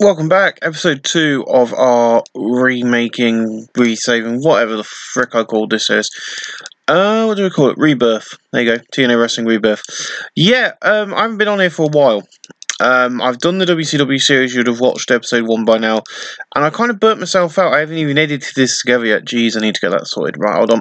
Welcome back, episode 2 of our remaking, resaving, whatever the frick I called this is. What do we call it? Rebirth. There you go, TNA Wrestling Rebirth. Yeah, I haven't been on here for a while. I've done the WCW series, you'd have watched episode 1 by now, and I kind of burnt myself out. I haven't even edited this together yet. Jeez, I need to get that sorted. Right, hold on.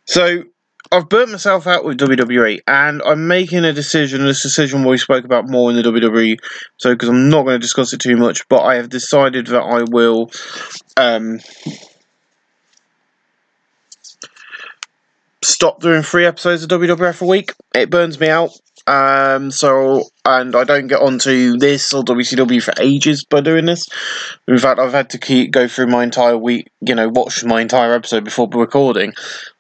So, I've burnt myself out with WWE, and I'm making a decision. This decision we spoke about more in the WWE, so because I'm not going to discuss it too much, but I have decided that I will stop doing 3 episodes of WWF a week. It burns me out. And I don't get onto this or WCW for ages by doing this. In fact, I've had to go through my entire week, watch my entire episode before recording,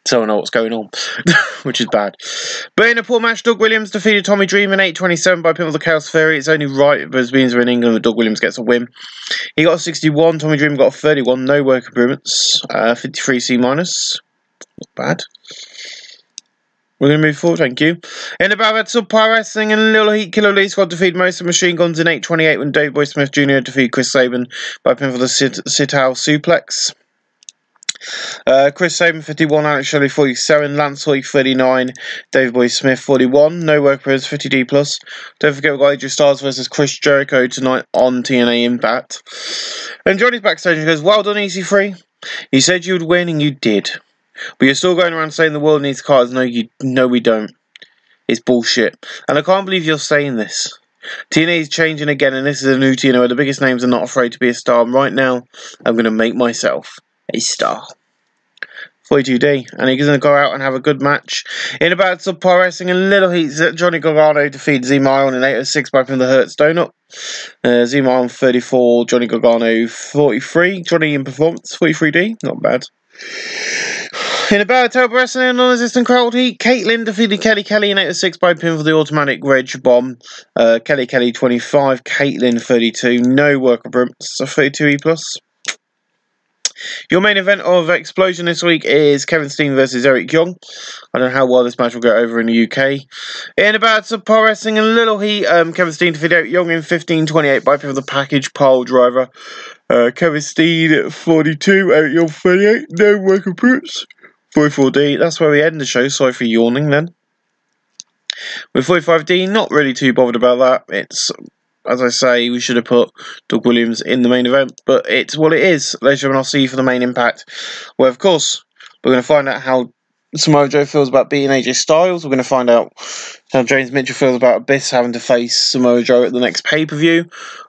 so I know what's going on, which is bad. But in a poor match, Doug Williams defeated Tommy Dreamer in 8:27 by pin with the Chaos Theory. It's only right, but as being in England, that Doug Williams gets a win. He got a 61, Tommy Dreamer got a 31, no work improvements, 53 C-. Not bad. We're going to move forward, thank you. In the battle at Subpar Wrestling and Little Heat, Killer Lee Squad defeated most of Machine Guns in 8:28 when Dave Boy Smith Jr. defeated Chris Sabin by pin for the Sit-Out Suplex. Chris Sabin 51, Alex Shelley 47, Lance Hoy 39, Dave Boy Smith 41, no work pros 50D+. Don't forget we've got AJ Styles versus Chris Jericho tonight on TNA Impact. And Johnny's backstage and goes, well done EC3. You said you would win and you did. But you're still going around saying the world needs cards. No, we don't. It's bullshit. And I can't believe you're saying this. TNA is changing again, and this is a new TNA where the biggest names are not afraid to be a star. And right now, I'm going to make myself a star. 42D, and he's going to go out and have a good match. In about Subpar Wrestling and Little Heat, Johnny Gargano defeats Z-Mile in 8:06 by pin the Hertz Donut. Z-Mile 34, Johnny Gargano 43. Johnny in performance 43D, not bad. In a battle of wrestling and non-existent crowd heat, Caitlin defeated Kelly Kelly in 8:06 by pin for the automatic Reg Bomb. Kelly Kelly 25, Caitlin 32, no work improvements, 32E+. Your main event of Explosion this week is Kevin Steen versus Eric Young. I don't know how well this match will go over in the UK. In a battle of Subpar Wrestling and Little Heat, Kevin Steen defeated Eric Young in 15:28 by pin for the package pile driver. Kevin Steen 42, Eric Young 38, no work improvements. 44D, that's where we end the show. Sorry for yawning then. With 45D, not really too bothered about that. It's, as I say, we should have put Doug Williams in the main event, but it's what it is. Ladies and gentlemen, I'll see you for the main impact, where, of course, we're going to find out how Samoa Joe feels about beating AJ Styles. We're going to find out how James Mitchell feels about Abyss having to face Samoa Joe at the next pay-per-view.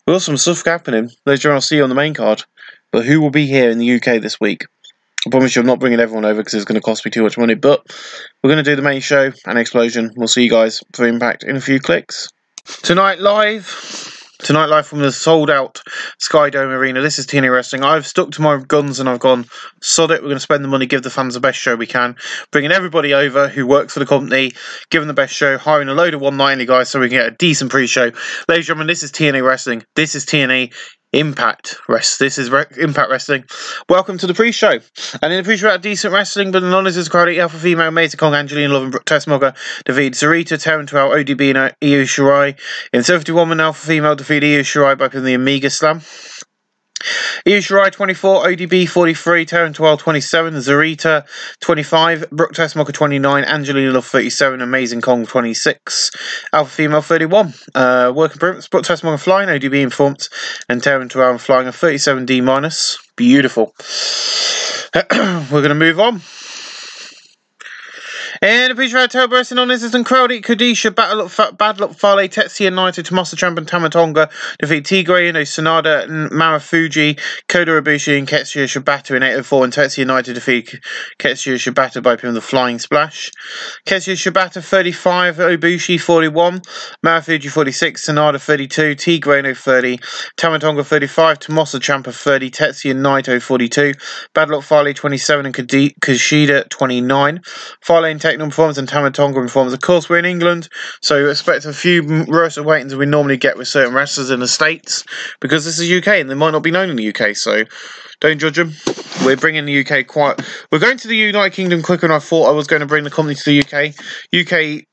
We've got some stuff happening. Ladies and gentlemen, I'll see you on the main card. But who will be here in the UK this week? I promise you I'm not bringing everyone over because it's going to cost me too much money, but we're going to do the main show and Explosion. We'll see you guys for Impact in a few clicks. Tonight live from the sold-out Sky Dome Arena. This is TNA Wrestling. I've stuck to my guns and I've gone, sod it, we're going to spend the money, give the fans the best show we can. Bringing everybody over who works for the company, giving the best show, hiring a load of one-nighty guys so we can get a decent pre-show. Ladies and gentlemen, this is TNA Wrestling. This is TNA Impact Rest. This is Impact Wrestling. Welcome to the pre-show. And in the pre-show, decent wrestling, but the non-existent crowd, Alpha Female, Amazing Kong, Angelina Love, and Brooke Tessmogger defeated Zarita, Terran 12, ODB, and Io Shirai. In 71, Alpha Female defeated Io Shirai by pin the Amiga Slam. Io Shirai 24, ODB 43, Terran 12 27, Zarita 25, Brooke Tessmogger 29, Angelina Love 37, Amazing Kong 26, Alpha Female 31. Work improvements, Brooke Tessmogger flying, ODB in performance, and Terran 12 flying a 37D-. Beautiful. We're going to move on. And a picture of October Wrestling non-existent crowd, Kadisha, Bad Luck Fale, Tetsuya Naito, Tommaso Ciampa, and Tamatonga defeat Tigre, Ino Sanada, and Marufuji, Kota Ibushi, and Ketsuya Shibata in 8:04, and Tetsuya Naito defeat Ketsuya Shibata by pin the Flying Splash. Ketsuya Shibata 35, Ibushi 41, Marufuji 46, Sanada 32, Tigre Ino 30, Tamatonga 35, Tommaso Ciampa 30, Tetsuya Naito 42, Bad Luck Fale 27, and Kushida 29. Fale and Techno performance and Tamatonga performance. Of course, we're in England, so expect a few roster weightings we normally get with certain wrestlers in the States, because this is UK and they might not be known in the UK, so don't judge them. We're bringing the UK quite... We're going to the United Kingdom quicker than I thought I was going to bring the company to the UK. UK,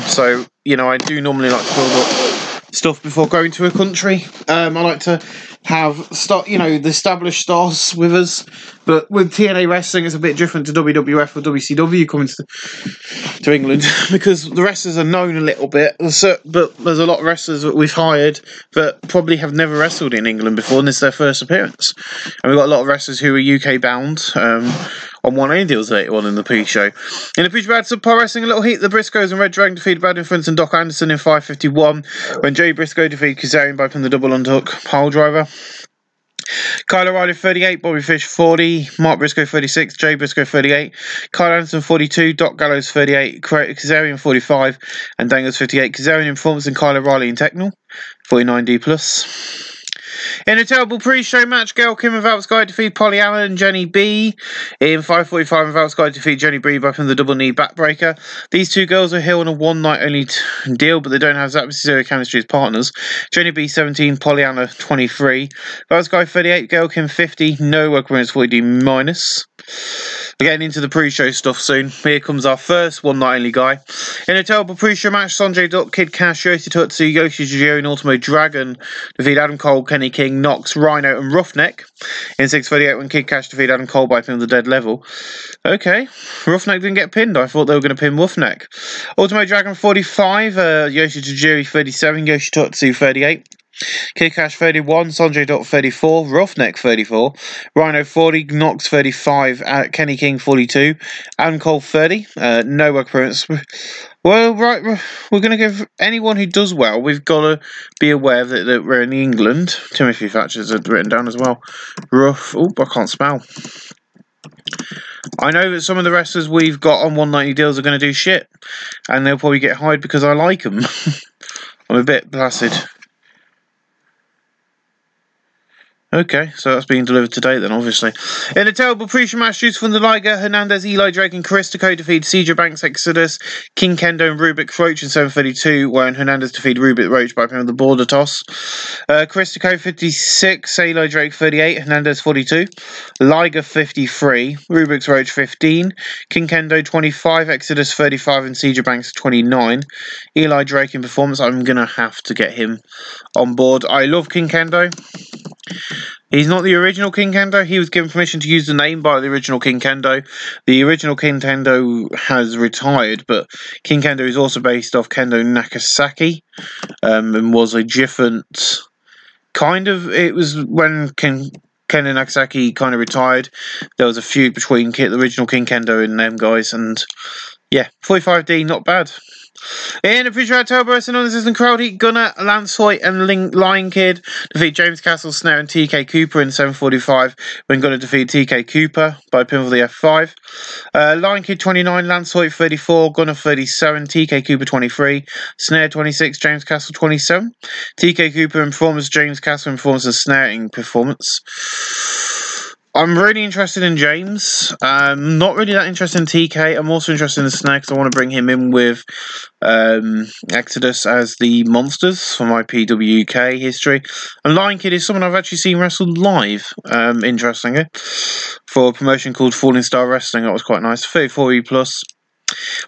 so, I do normally like to stuff before going to a country. I like to have the established stars with us, but with TNA wrestling, it's a bit different to WWF or WCW coming to England because the wrestlers are known a little bit, but there's a lot of wrestlers that we've hired that probably have never wrestled in England before, and it's their first appearance. And we've got a lot of wrestlers who are UK bound. On one-80 deals later on in the pre-show. In the pre-show, Subpar Wrestling, a little heat. The Briscoes and Red Dragon defeated Bad Influence and Doc Anderson in 5:51 when Joey Briscoe defeated Kazarian by putting the double underhook pile driver. Kyle O'Reilly 38, Bobby Fish 40, Mark Briscoe 36, Jay Briscoe 38, Kyle Anderson 42, Doc Gallows 38, Kazarian 45, and Dangles 58. Kazarian in performance and Kyle O'Reilly in technical 49D+. In a terrible pre-show match, Gail Kim and Val Sky defeat Polly Allen and Jenny B. In 5:45, and Val Sky defeat Jenny B by putting the double knee backbreaker. These two girls are here on a one-night only deal, but they don't have that zero chemistry as partners. Jenny B 17, Polly Allen 23, Val Sky 38, Gail Kim 50, no work experience 40D-. We're getting into the pre-show stuff soon. Here comes our first one-night only guy. In a terrible pre-show match, Sanjay Dutt, Kid Cash, Yoshi Tutsu, Yoshi Jujio, and Ultimo Dragon defeat Adam Cole, Kenny King, Knox, Rhino, and Roughneck. In 6:38, when Kid Cash defeated Adam Cole by pinning the dead level. Okay, Roughneck didn't get pinned. I thought they were going to pin Roughneck. Ultimo Dragon 45, Yoshi Jujio 37, Yoshi Tutsu 38. Kid Cash 31, Sanjay Dutt 34, Roughneck 34, Rhino 40, Knox 35, Kenny King 42, Adam Cole 30. No work appearance. Well, right, we're going to give anyone who does well, we've got to be aware that we're in England. Timothy Thatcher's written down as well. I can't spell. I know that some of the wrestlers we've got on 190 deals are going to do shit, and they'll probably get hired because I like them. I'm a bit placid. Okay, so that's being delivered today then, obviously. In a terrible pre-show match, Juice from the Liger, Hernandez, Eli Drake, and Caristico defeat Cedra Banks, Exodus, King Kendo, and Rubik Roach in 7:32, when Hernandez defeated Rubik Roach by pin of the border toss. Caristico 56, Eli Drake 38, Hernandez 42, Liger 53, Rubik's Roach 15, King Kendo 25, Exodus 35, and Cedra Banks 29. Eli Drake in performance, I'm going to have to get him on board. I love King Kendo. He's not the original King Kendo. He was given permission to use the name by the original King Kendo. The original King Kendo has retired, but King Kendo is also based off Kendo Nagasaki, and was a different kind of. It was when Kendo Nagasaki kind of retired. There was a feud between the original King Kendo and them guys, and yeah, 45D, not bad. In a pre-show Turbo Wrestling non-existent crowd heat, Gunner, Lance Hoyt, and Lion Kid defeat James Castle, Snare, and TK Cooper in 7:45 when Gunner defeat TK Cooper by pinfall the F5. Lion Kid 29, Lance Hoyt 34, Gunner 37, TK Cooper 23, Snare 26, James Castle 27. TK Cooper in performance, James Castle in performance, and Snare in performance. I'm really interested in James. Not really that interested in TK. I'm also interested in Snare because I want to bring him in with Exodus as the monsters for my PWK history. And Lion Kid is someone I've actually seen wrestle live, interestingly, for a promotion called Falling Star Wrestling. That was quite nice. 34E+.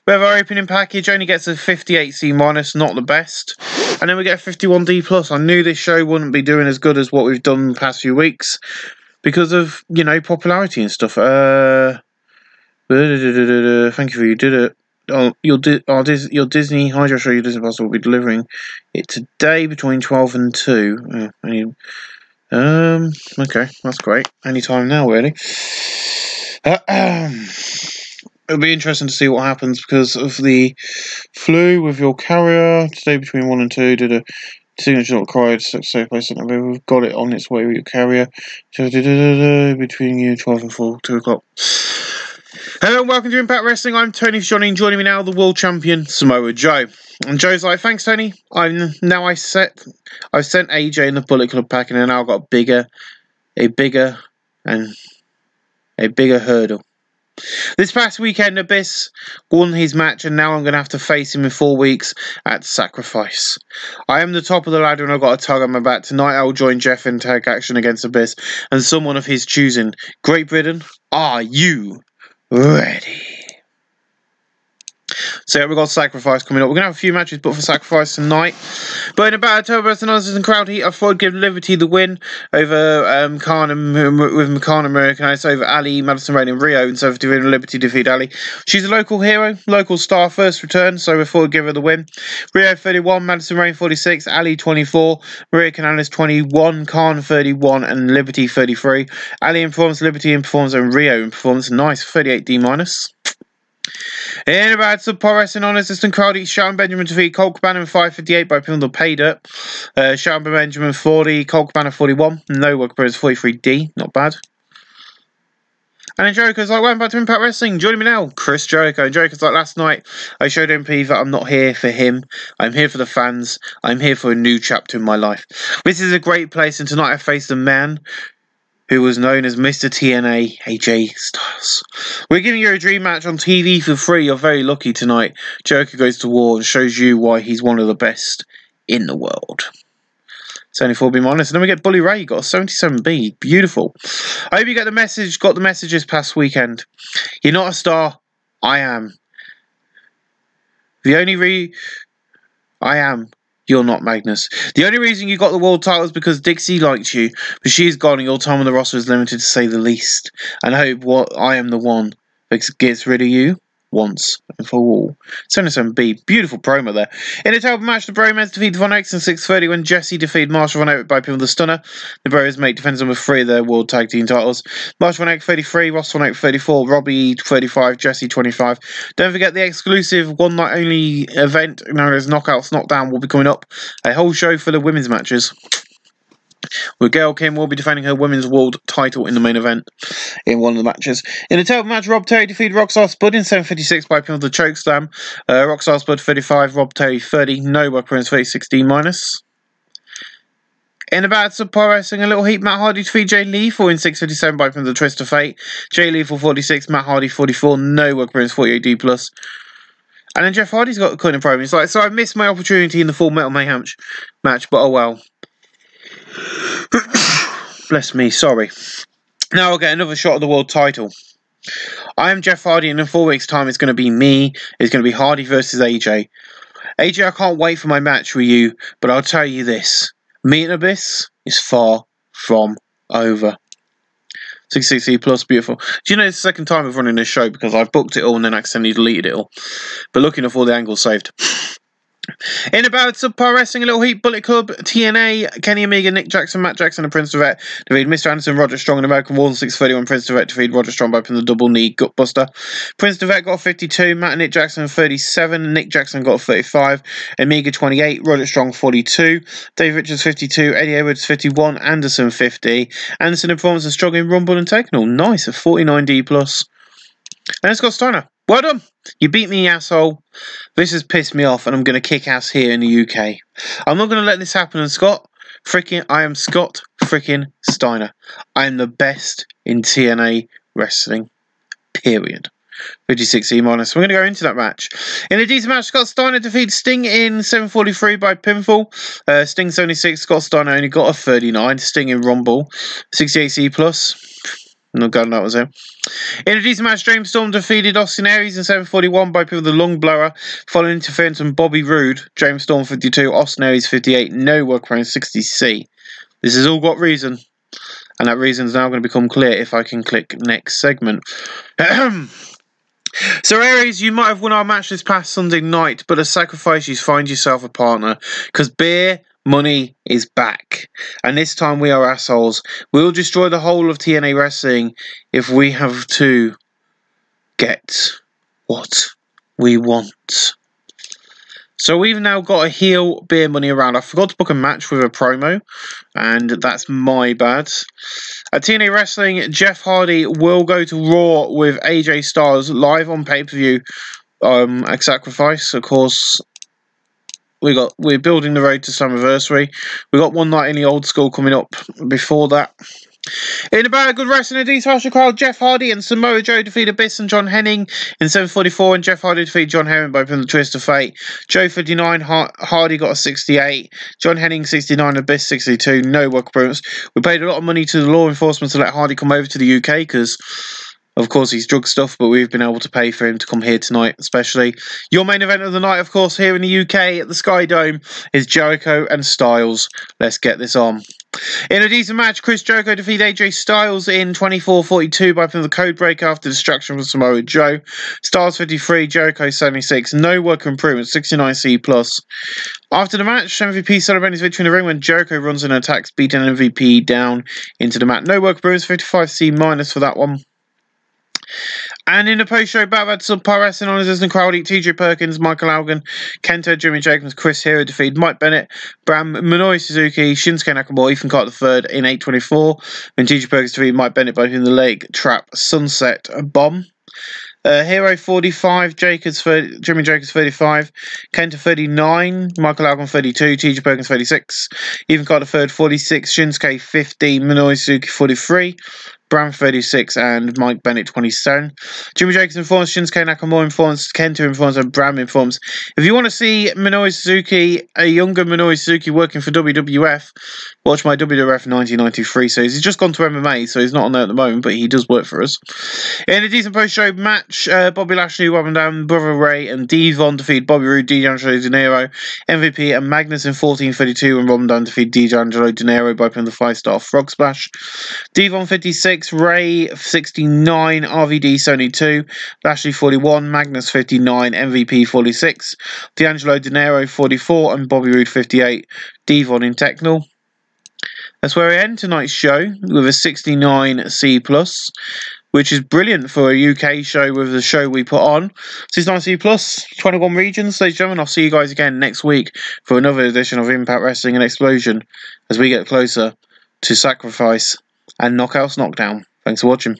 We have our opening package, only gets a 58C-, not the best. And then we get a 51D+. I knew this show wouldn't be doing as good as what we've done the past few weeks, because of, popularity and stuff. Thank you for you did it. Your Disney Hydro show, your Disney Plus will be delivering it today between 12 and 2. Okay, that's great. Anytime now, really. It'll be interesting to see what happens because of the flu with your carrier today between 1 and 2. Did a signature not required, so we've got it on its way with your carrier. Between you 12 and 4, 2 o'clock. Hello and welcome to Impact Wrestling. I'm Tony Johnny, and joining me now, the world champion Samoa Joe. And Joe's like, thanks Tony. I've sent AJ in the Bullet Club pack, and then I've got a bigger hurdle. This past weekend, Abyss won his match, and now I'm going to have to face him in 4 weeks at Sacrifice. I am the top of the ladder, and I've got a tug on my back. Tonight, I'll join Jeff in tag action against Abyss and someone of his choosing. Great Britain, are you ready? So yeah, we've got Sacrifice coming up. We're going to have a few matches booked for Sacrifice tonight. But in a battle, Turbo and crowd heat, I thought I'd give Liberty the win over Khan and American Ice over Ali, Madison Rain and Rio, and so for Liberty defeat Ali. She's a local hero, local star, first return, so we thought I'd give her the win. Rio 31, Madison Rain 46, Ali 24, Maria Canales 21, Khan 31, and Liberty 33. Ali in performance, Liberty in performance, and Rio in performance. Nice, 38 D-. In about subpar wrestling on assistant crowd eats Sharon Benjamin defeat Colt Cabana in 5:58 by Pimble Pay Dirt. Sharon Benjamin 40, Colt Cabana 41. No work appearance 43D, not bad. And then Jericho's like, welcome back to Impact Wrestling. Joining me now, Chris Jericho. And Jericho's like, last night I showed MP that I'm not here for him. I'm here for the fans. I'm here for a new chapter in my life. This is a great place, and tonight I face the man who was known as Mr. TNA, AJ Styles. We're giving you a dream match on TV for free. You're very lucky tonight. Jericho goes to war and shows you why he's one of the best in the world. It's only 4B minus. And then we get Bully Ray, got a 77B. Beautiful. I hope you get the message, got the message this past weekend. You're not a star. I am. I am. You're not, Magnus. The only reason you got the world title is because Dixie liked you, but she's gone and your time on the roster is limited, to say the least. And I hope I am the one that gets rid of you once and for all. 77B, beautiful promo there. In a terrible match, the Bromans defeated Von X in 6:30 when Jesse defeated Marshall Von Erich by Pimble the Stunner. The Bros mate defends number 3 of their World Tag Team titles. Marshall Von Erich 33, Ross Von Erich 34, Robbie 35, Jesse 25. Don't forget the exclusive one night only event known as Knockouts Knockdown will be coming up. A whole show full of women's matches, where Gail Kim will be defending her women's world title in the main event in one of the matches. In a terrible match, Rob Terry defeated Rockstar Spud in 7:56 by Pimble the Chokeslam. Rockstar Spud 35, Rob Terry 30, no weapons 36D minus. In a bad subpar wrestling, a little heat, Matt Hardy defeated Jay Lethal in 6:57 by Pimble the Twist of Fate. Jay Lethal 46, Matt Hardy 44, no weapons 48D plus. And then Jeff Hardy's got a kind of promo. He's like, so I missed my opportunity in the Full Metal Mayhem match, but oh well. Bless me, sorry. Now I'll get another shot of the world title. I am Jeff Hardy, and in 4 weeks' time it's going to be me. It's going to be Hardy versus AJ. AJ, I can't wait for my match with you, but I'll tell you this. Meet and Abyss is far from over. 660 plus, beautiful. Do you know it's the second time I've running this show because I've booked it all and then accidentally deleted it all. But looking at all the angles saved. In about subpar wrestling, a little heat, Bullet Club, TNA, Kenny Omega, Nick Jackson, Matt Jackson, and Prince Devet defeated Mr. Anderson, Roger Strong, and American Wall in 6:31. Prince Devet defeated Roger Strong by the double knee gutbuster. Prince Devet got a 52, Matt and Nick Jackson 37, Nick Jackson got a 35, Omega 28, Roger Strong 42, Dave Richards 52, Eddie Edwards 51, Anderson 50. Anderson in performance and Strong in Rumble and Technical. Nice, a 49D plus. And Scott Steiner. Well done. You beat me, asshole. This has pissed me off, and I'm going to kick ass here in the UK. I'm not going to let this happen, and I am Scott freaking Steiner. I am the best in TNA wrestling. Period. 56E minus. We're going to go into that match. In a decent match, Scott Steiner defeated Sting in 7:43 by pinfall. Sting 76, Scott Steiner only got a 39. Sting in Rumble. 68C plus. No god, that was him. In a decent match, James Storm defeated Austin Aries in 7:41 by Pimble the Lung Blower, following interference from Bobby Roode. James Storm 52, Austin Aries 58, no work around 60C. This has all got reason, and that reason is now going to become clear if I can click next segment. So Aries, you might have won our match this past Sunday night, but as sacrifice you find yourself a partner, because beer money is back, and this time we are assholes. We'll destroy the whole of TNA Wrestling if we have to get what we want. So we've now got a heel beer money around. I forgot to book a match with a promo, and that's my bad. At TNA Wrestling, Jeff Hardy will go to Raw with AJ Styles live on pay-per-view at Sacrifice. Of course, we're building the road to Slammiversary. We got one night in the old school coming up before that. In about a good wrestling, a decent crowd, Jeff Hardy and Samoa Joe defeated Abyss and John Henning in 7:44, and Jeff Hardy defeated John Henning by the twist of fate. Joe 59, Hardy got a 68, John Henning 69, Abyss 62, no work appearance. We paid a lot of money to the law enforcement to let Hardy come over to the UK because Of course, he's drug stuff, but we've been able to pay for him to come here tonight, especially. Your main event of the night, of course, here in the UK at the Sky Dome is Jericho and Styles. Let's get this on. In a decent match, Chris Jericho defeated AJ Styles in 24-42 by putting the code breaker after distraction from Samoa Joe. Styles 53, Jericho 76. No work improvement, 69C+. After the match, MVP celebrating his victory in the ring when Jericho runs and attacks, beating MVP down into the mat. No work improvements, 55C- for that one. And in the post-show battle at Subpar Wrestling on his Crowley, TJ Perkins, Michael Algan, Kenta, Jimmy Jacobs, Chris Hero defeated Mike Bennett, Bram, Minoru Suzuki, Shinsuke Nakamura, Ethan Carter III in 8:24. When TJ Perkins defeated Mike Bennett by hitting the leg trap Sunset Bomb. Hero 45, Jimmy Jacobs 35, Kenta 39, Michael Algan 32, TJ Perkins 36, Ethan Carter III 46, Shinsuke 50, Minoru Suzuki 43, Bram 36 and Mike Bennett 27. Jimmy Jacobs informs, Shinsuke Nakamura informs, Kenta informs, and Bram informs. If you want to see Minoru Suzuki, a younger Minoru Suzuki working for WWF, watch my WWF 1993 series. He's just gone to MMA, so he's not on there at the moment, but he does work for us. In a decent post-show match, Bobby Lashley, Rob Van Dam, Brother Ray, and Devon defeat Bobby Roode, D'Angelo De Niro, MVP, and Magnus in 14:32, and Rob Van Dam defeat D'Angelo De Niro by putting the 5-star frog splash. Devon 56, Ray 69, RVD 72, Lashley 41, Magnus 59, MVP 46, D'Angelo De Niro 44, and Bobby Roode 58. Devon in Technical. That's where we end tonight's show with a 69C+, which is brilliant for a UK show with the show we put on. 69C+, 21 regions. Ladies and gentlemen, I'll see you guys again next week for another edition of Impact Wrestling and Explosion as we get closer to Sacrifice and Knockouts Knockdown. Thanks for watching.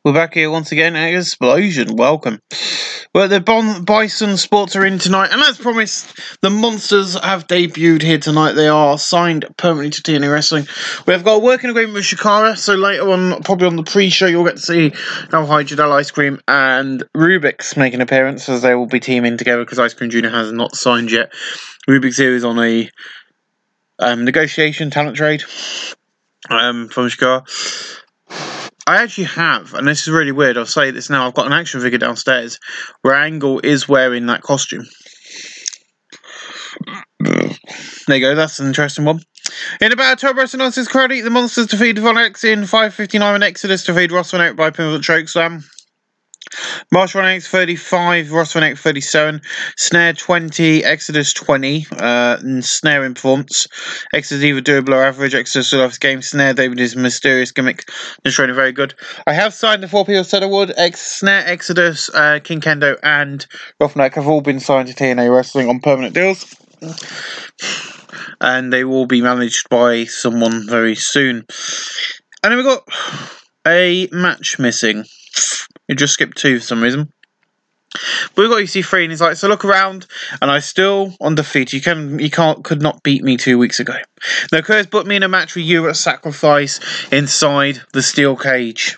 We're back here once again at Explosion. Welcome. Well, the Bison Sports are in tonight, and as promised, the Monsters have debuted here tonight. They are signed permanently to TNA Wrestling. We have got a working agreement with Shikara, so later on, probably on the pre-show, you'll get to see High Jadal Ice Cream and Rubik's make an appearance, as they will be teaming together, because Ice Cream Jr. has not signed yet. Rubik's here is on a negotiation talent trade from Shikara. I actually have, and this is really weird, I'll say this now, I've got an action figure downstairs where Angle is wearing that costume. There you go, that's an interesting one. In about October Wrestling on this credit, the Monsters defeated Von X in 5:59 and Exodus defeated Ross Van Eyck by pinfall chokeslam. Marsh Van Eyck 35, Ross Van Eyck 37, Snare 20, Exodus 20, Snare in performance. Exodus either doable or average. Exodus still off game. Snare, David is mysterious gimmick. Just really very good. I have signed the 4 people said I would. Snare, Exodus, King Kendo, and Ross Van Eyck have all been signed to TNA Wrestling on permanent deals. And they will be managed by someone very soon. And then we've got a match missing. You just skipped 2 for some reason. But we've got EC3 and he's like, so look around and I still undefeated. Could not beat me 2 weeks ago. Now Curtis put me in a match with you at Sacrifice inside the steel cage.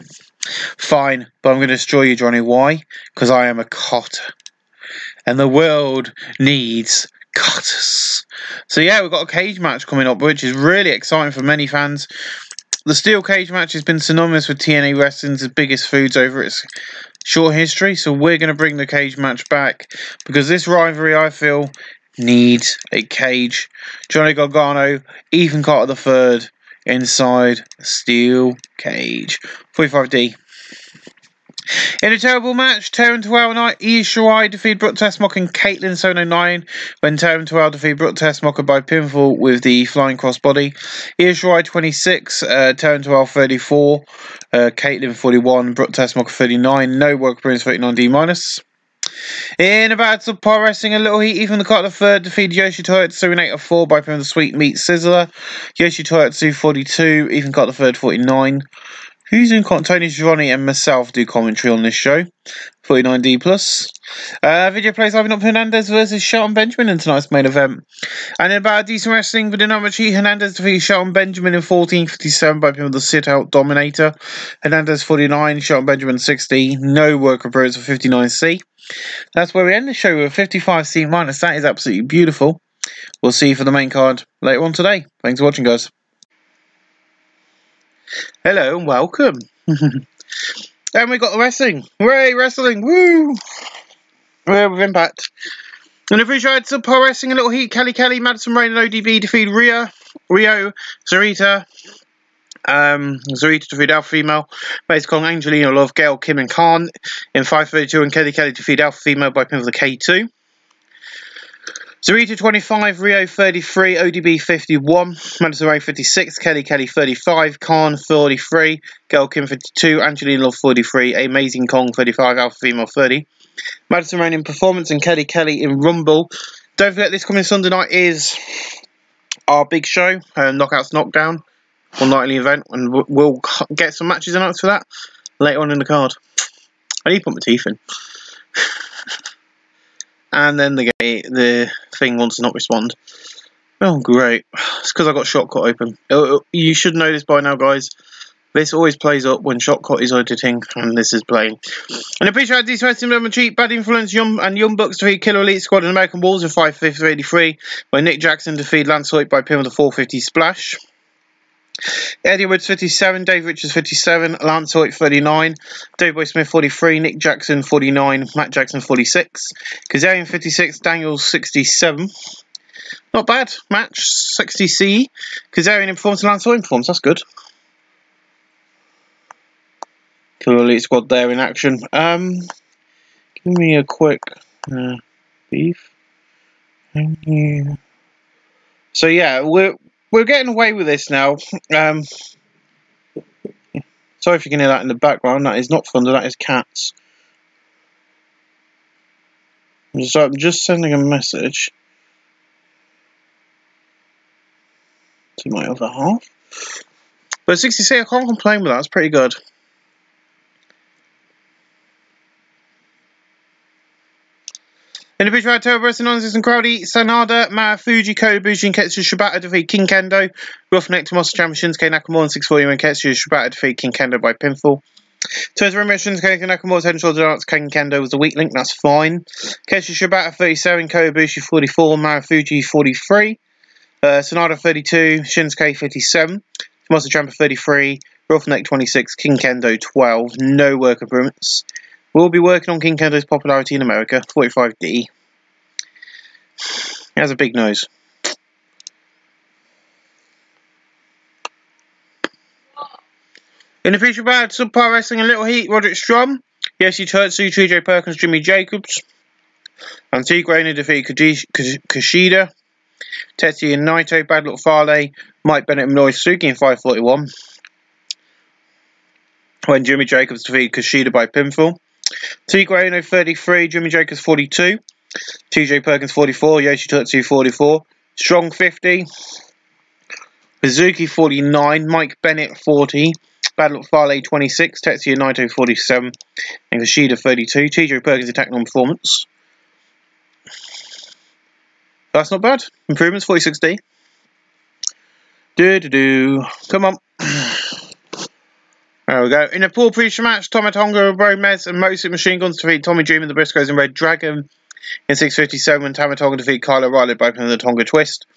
Fine, but I'm going to destroy you, Johnny. Why? Because I am a cotter. And the world needs cotters. So yeah, we've got a cage match coming up, which is really exciting for many fans. The steel cage match has been synonymous with TNA Wrestling's biggest feuds over its short history, so we're going to bring the cage match back because this rivalry, I feel, needs a cage. Johnny Gargano, Ethan Carter III inside a steel cage. 45D. In a terrible match, Taryn Terrell and Io Shirai defeat Brooke Tessmock and Caitlin 709 when Taryn Terrell defeat Brooke Tessmock by pinfall with the flying crossbody. Io Shirai 26, Taryn Terrell 34, Caitlin 41, Brooke Tessmock 39, no work experience 39D-. In a battle of Par Wrestling and Little Heat, Ethan Carter III defeated Yoshi Toyotsu in 8-4 by pinning the Sweet Meat Sizzler. Yoshi Toyotsu 42, Ethan Carter III 49. Who's in Tony Giovanni and myself do commentary on this show? 49D+. Video plays live up Hernandez versus Shelton Benjamin in tonight's main event. And in about decent wrestling, but in not much heat, Hernandez defeated Shelton Benjamin in 14:57 by pinning the sit-out Dominator. Hernandez 49, Shelton Benjamin 60. No work appearance for 59C. That's where we end the show with 55C-. That is absolutely beautiful. We'll see you for the main card later on today. Thanks for watching, guys. Hello and welcome. And we got the wrestling. Hooray, wrestling! Woo! We're with Impact. And if we tried some pro wrestling, a little heat, Kelly, Madison Rain and ODB defeat Rio, Zarita. Zarita defeat Alpha Female, Maze Kong, Angelina Love, Gail, Kim and Khan in 5:32, and Kelly defeat Alpha Female by pin for the K2. Zarita 25, Rio 33, ODB 51, Madison Rain 56, Kelly 35, Khan 43, Gail Kim 52, Angelina Love 43, Amazing Kong 35, Alpha Female 30. Madison Rain in Performance and Kelly in Rumble. Don't forget this coming Sunday night is our big show, Knockouts Knockdown, or nightly event, and we'll get some matches announced for that later on in the card. I need to put my teeth in. And then the thing wants to not respond. Oh, great. It's because I got Shotcut open. You should know this by now, guys. This always plays up when Shotcut is editing, and this is playing. And appreciate these wrestling number cheap, Bad Influence, Young Bucks defeat Killer Elite Squad and American Wolves in 5:83, where Nick Jackson defeated Lance Hoyt by pin with a 450 splash. Eddie Woods 57, Dave Richards 57, Lance Hoyt 39, Dave Boy Smith 43, Nick Jackson 49, Matt Jackson 46, Kazarian 56, Daniels 67. Not bad match, 60C. Kazarian in Performance and Lance Hoyt in Performance, that's good. Killer Elite Squad there in action. Give me a quick beef. Thank you. So yeah, we're getting away with this now. Sorry if you can hear that in the background. That is not thunder, that is cats. So I'm just sending a message to my other half. But 60C, I can't complain with that. It's pretty good. In the picture, Turbo Wrestling Nonsense and Crowdy, Sanada, Marufuji, Kobushi, and Ketsu Shibata defeat King Kendo. Roughneck Tommaso Ciampa, Shinsuke Nakamura, and 640 and Ketsu Shibata defeat King Kendo by pinfall. Turns around Shinsuke Nakamura's head and shoulders dance. King Kendo was the weak link, that's fine. Ketsu Shibata 37, Kobushi 44, Marufuji 43, Sanada 32, Shinsuke 57, Tommaso Ciampa 33, Roughneck 26, King Kendo 12. No work improvements. We'll be working on King Kendo's popularity in America. 45D. He has a big nose. In the feature bout, Subpar Wrestling, a little heat, Roderick Strong, Yoshi Turtsu, TJ Perkins, Jimmy Jacobs, and T. Grainer defeat Kushida, Tetsuya Naito, Bad Luck Fale, Mike Bennett and Minoru Suzuki in 541. When Jimmy Jacobs defeated Kushida by pinfall. T. Grainer 33, Jimmy Jacobs 42, TJ Perkins 44, Yoshi Tutsu 44, Strong 50, Hazuki 49, Mike Bennett 40, Bad Luck Fale 26, Tetsuya Naito 47, and Kushida 32. TJ Perkins attacking on performance. That's not bad. Improvements 46D. Come on. There we go. In a pool pre-show match, Tama Tonga, Romez, and Mosi Machine Guns defeat Tommy Dreamer, the Briscoes, and Red Dragon in 6:57 when Tama Tonga defeat Kyle O'Reilly by pin the Tonga Twist.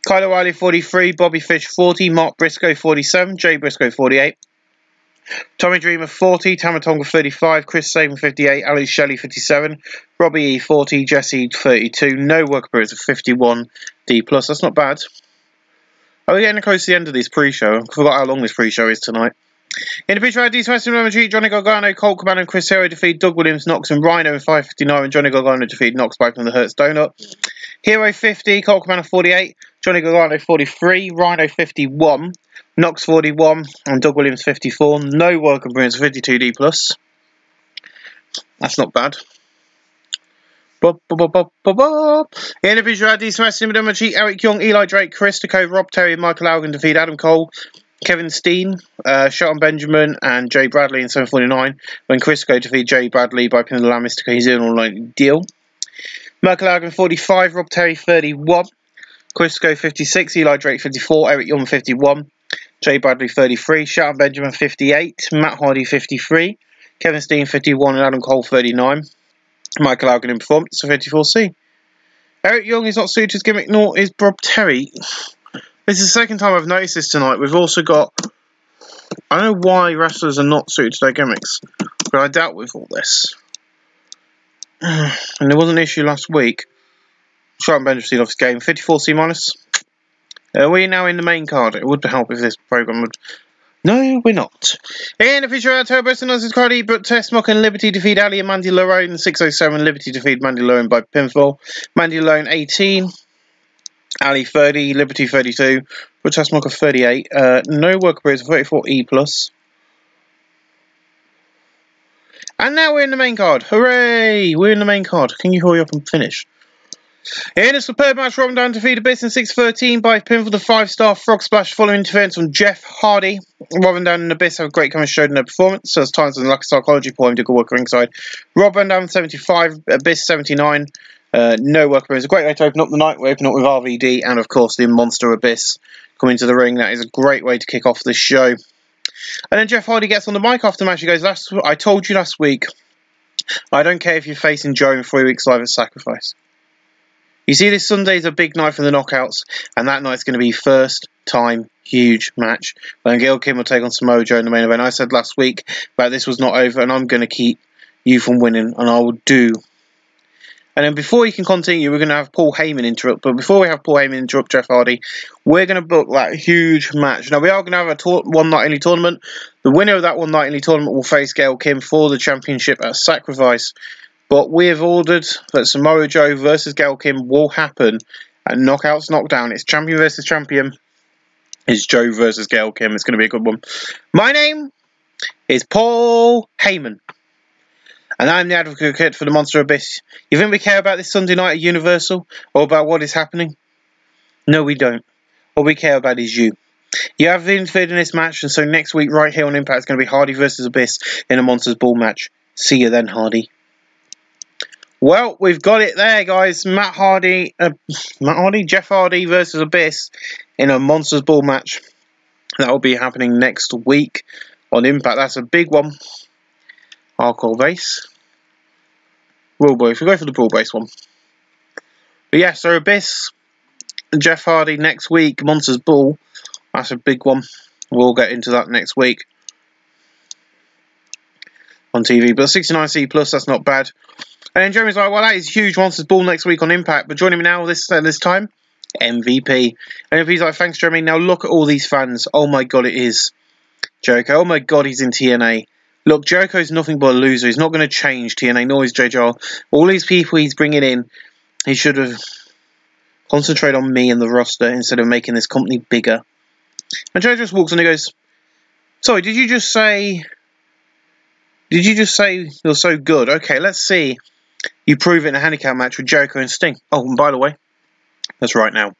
Kyle O'Reilly 43, Bobby Fish 40, Mark Briscoe 47, Jay Briscoe 48. Tommy Dreamer 40, Tama Tonga 35, Chris Sabin 58, Ali Shelley 57, Robbie E 40, Jesse 32. No work appearance of 51D+. That's not bad. Are we getting close to the end of this pre-show? I forgot how long this pre-show is tonight. In the picture, ID's Western Roman, Johnny Gargano, Colt Cabana, and Chris Hero defeat Doug Williams, Knox, and Rhino in 5:59 when Johnny Gargano defeated Knox by from the Hertz Donut. Hero 50, Colt Cabana 48, Johnny Gargano 43, Rhino 51, Knox 41, and Doug Williams 54. No work appearance of 52D+. That's not bad. In the visual, ID's Western Roman, Eric Young, Eli Drake, Chris Takova, Rob Terry, and Michael Algan defeat Adam Cole, Kevin Steen, Shelton Benjamin, and Jay Bradley in 7:49 when Crisco defeated Jay Bradley by pinning the Lamis to he's in all-night deal. Michael Algan 45, Rob Terry 31, Crisco 56, Eli Drake 54, Eric Young 51, Jay Bradley 33, Shelton Benjamin 58, Matt Hardy 53, Kevin Steen 51, and Adam Cole 39. Michael Algan in performance, 54C. Eric Young is not suited to his gimmick, nor is Rob Terry. This is the second time I've noticed this tonight. We've also got I know why wrestlers are not suited to their gimmicks, but I dealt with all this. And there was an issue last week. Sharp Benjamin off his game, 54C minus. We're now in the main card. It would help if this program would. No, we're not. In the feature, Turbo Sinus Cardi, but Tess Mock and Liberty defeat Ali and Mandy Lorraine. 607, Liberty defeat Mandy Lorraine by pinfall. Mandy Lorraine 18, Ali 30, Liberty 32, but Tess Mock 38. No work appears 34E plus. And now we're in the main card. Hooray! We're in the main card. Can you hurry up and finish? In a superb match, Robin Down defeated Abyss in 6-13 by pinfall the 5-star Frog Splash following interference from Jeff Hardy. Robin Down and Abyss have a great chemistry showed in their performance, so as times and Lucky Psychology Paul did good work ringside. Robin Down 75, Abyss 79. No work appearance. A great way to open up the night. We open up with RVD and, of course, the Monster Abyss coming to the ring. That is a great way to kick off this show. And then Jeff Hardy gets on the mic after the match. He goes, I told you last week, I don't care if you're facing Joe in 3 weeks live at Sacrifice. You see, this Sunday's a big night for the knockouts, and that night's going to be first time huge match when Gail Kim will take on Samoa Joe in the main event. I said last week that this was not over, and I'm going to keep you from winning, and I will do. And then before you can continue, we're going to have Paul Heyman interrupt. But before we have Paul Heyman interrupt Jeff Hardy, we're going to book that huge match. Now, we are going to have a one night only tournament. The winner of that one night only tournament will face Gail Kim for the championship at Sacrifice. But we have ordered that Samoa Joe versus Gail Kim will happen at Knockouts Knockdown. It's champion versus champion. It's Joe versus Gail Kim. It's going to be a good one. My name is Paul Heyman. And I'm the advocate for the Monster Abyss. You think we care about this Sunday night at Universal? Or about what is happening? No, we don't. All we care about is you. You have interfered in this match, and so next week right here on Impact is going to be Hardy versus Abyss in a Monsters Ball match. See you then, Hardy. Well, we've got it there, guys. Jeff Hardy versus Abyss in a Monsters Ball match. That will be happening next week on Impact. That's a big one. Hardcore base. Rule base. We'll go for the Brawl base one. But yeah, so Abyss and Jeff Hardy next week. Monsters Ball. That's a big one. We'll get into that next week on TV. But 69C plus, that's not bad. And then Jeremy's like, well, that is huge. Monsters Ball next week on Impact. But joining me now this time, MVP. And MVP's like, thanks, Jeremy. Now look at all these fans. Oh my god, it is Jericho. Oh my god, he's in TNA. Look, Jericho's nothing but a loser. He's not going to change TNA, nor is JJR. All these people he's bringing in, he should have concentrated on me and the roster instead of making this company bigger. And Joe just walks in and goes, sorry, did you just say you're so good? Okay, let's see you prove it in a handicap match with Jericho and Sting. Oh, and by the way, that's right now.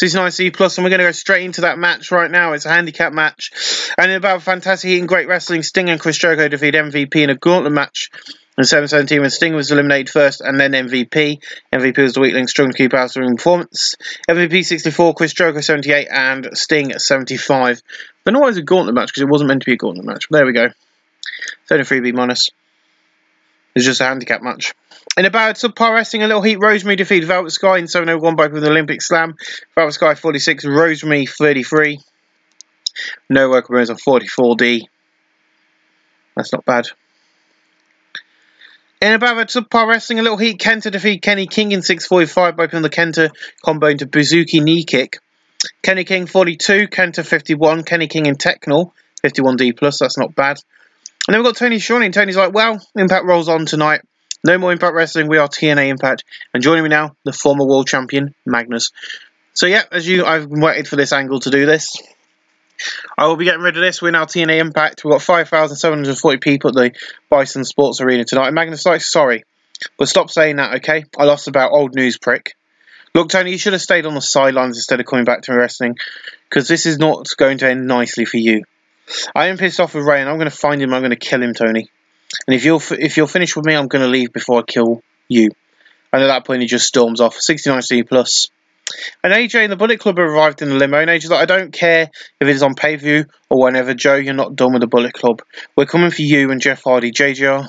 69C plus, and we're going to go straight into that match right now. It's a handicap match. And in about fantastic heat and great wrestling, Sting and Chris Jericho defeat MVP in a gauntlet match in 7-17 when Sting was eliminated first and then MVP. MVP was the weak link, strong to keep out of the performance. MVP 64, Chris Jericho 78, and Sting 75. But not always a gauntlet match because it wasn't meant to be a gauntlet match. But there we go. 33B minus. It's just a handicap match. In about subpar wrestling, a little heat, Rosemary defeated Velvet Sky in 701 by the Olympic Slam. Velvet Sky 46, Rosemary 33. No work appearance on 44D. That's not bad. In about subpar wrestling, a little heat, Kenta defeated Kenny King in 645 by putting the Kenta combo into Buzuki knee kick. Kenny King 42, Kenta 51, Kenny King in Technol 51D plus. That's not bad. And then we've got Tony Schiavone, and Tony's like, well, Impact rolls on tonight. No more Impact Wrestling, we are TNA Impact. And joining me now, the former world champion, Magnus. So yeah, I've waited for this angle to do this. I will be getting rid of this. We're now TNA Impact. We've got 5,740 people at the Bison Sports Arena tonight. And Magnus like, sorry, but stop saying that, okay? I lost about old news, prick. Look, Tony, you should have stayed on the sidelines instead of coming back to wrestling, because this is not going to end nicely for you. I am pissed off with Ray, and I'm going to find him. I'm going to kill him, Tony. And if you're finished with me, I'm going to leave before I kill you. And at that point, he just storms off. 69C plus. And AJ and the Bullet Club have arrived in the limo. And AJ's like, I don't care if it is on pay-per-view or whenever. Joe, you're not done with the Bullet Club. We're coming for you and Jeff Hardy. JJR,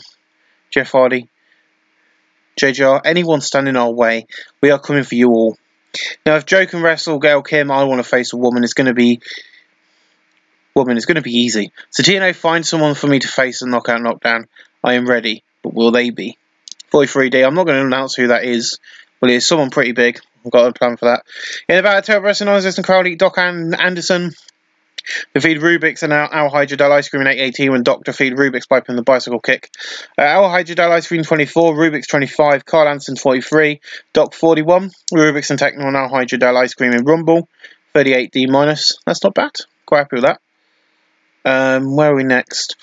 Jeff Hardy, JJR, anyone standing our way, we are coming for you all. Now, if Joe can wrestle Gail Kim, I want to face a woman. It's going to be woman, it's going to be easy. So TNA, find someone for me to face and knockout, knockdown. I am ready, but will they be? 43D, I'm not going to announce who that is, but it is someone pretty big. I've got a plan for that. In about Terrible Wrestling, non-existent Crowley, Doc Anderson defeated Rubik's and Al Hydra Ice Cream in 818 when Doc defeated Rubik's by putting the bicycle kick. Al Hydra Ice Cream 24, Rubik's 25, Carl Anderson 43, Doc 41, Rubik's and Techno and Al Hydra Ice Cream in Rumble, 38D minus. That's not bad. Quite happy with that. Where are we next?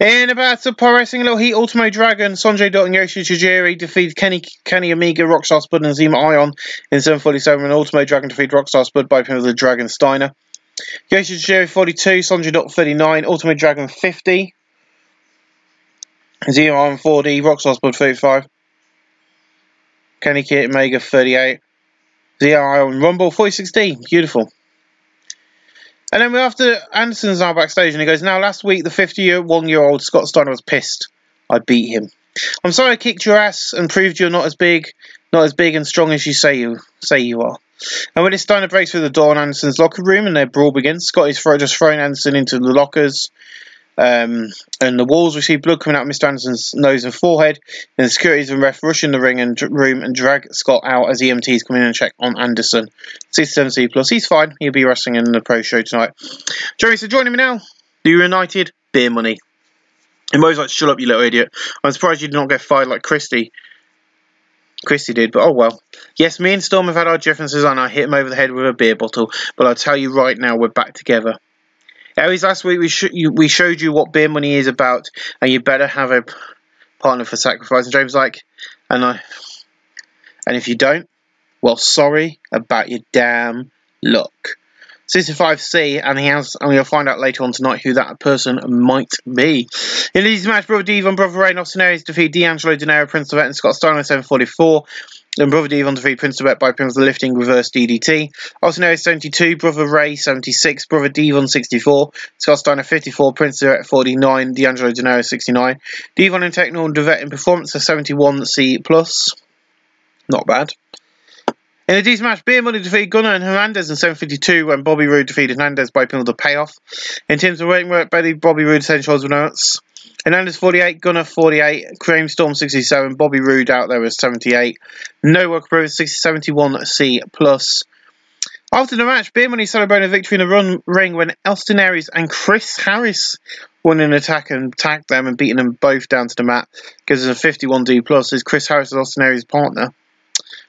In about the Pro Wrestling Little Heat, Ultimo Dragon, Sanjay Dutt and Yoshi Tajiri defeated Kenny Omega, Rockstar Spud and Zima Ion in 747 and Ultimo Dragon defeated Rockstar Spud by pin of the Dragon Steiner. Yoshi Tajiri 42, Sanjay Dutt 39, Ultimo Dragon 50, Zima Ion 40, Rockstar Spud 35, Kenny Omega 38, Zima Ion Rumble 46D, beautiful. And then after Anderson's now backstage and he goes, now last week the 51-year-old Scott Steiner was pissed. I beat him. I'm sorry I kicked your ass and proved you're not as big and strong as you say you are. And when Steiner breaks through the door in Anderson's locker room and their brawl begins, Scott is just throwing Anderson into the lockers. And the walls receive blood coming out of Mr. Anderson's nose and forehead. And the securities and ref rush in the room and drag Scott out as EMTs come in and check on Anderson. 67C plus. He's fine. He'll be wrestling in the pro show tonight. Jeremy, so joining me now. The United Beer Money. And Mo's like, shut up, you little idiot. I'm surprised you did not get fired like Christy did, but oh well. Yes, me and Storm have had our differences and I hit him over the head with a beer bottle. But I'll tell you right now, we're back together. Always last week we showed you what beer money is about, and you better have a partner for sacrifice. And James like, and if you don't, well, sorry about your damn luck. 65C, and we'll find out later on tonight who that person might be. In this match, Brother Devon, Brother Ray, and Austin Aries defeat D'Angelo Dinero, Prince of Vet, and Scott Steiner 744. Then Brother Devon defeat Prince of Vet by pins of the lifting reverse DDT. Austin Aries 72, Brother Ray 76, Brother Devon 64, Scott Steiner 54, Prince of Vet 49, D'Angelo Dinero 69. Devon and Techno and Devet in performance are 71C plus. Not bad. In a decent match, Beer Money defeated Gunner and Hernandez in 752 when Bobby Roode defeated Hernandez by pin of the payoff. In terms of waiting work, Bobby Roode essentials with notes. Hernandez 48, Gunner 48, Cream Storm 67, Bobby Roode out there was 78. No work approved 71C plus. After the match, Beer Money celebrated a victory in the ring when Austin Aries and Chris Harris won an attack and tagged them and beating them both down to the mat. Gives us a 51D plus. Is Chris Harris Austin Aries' partner?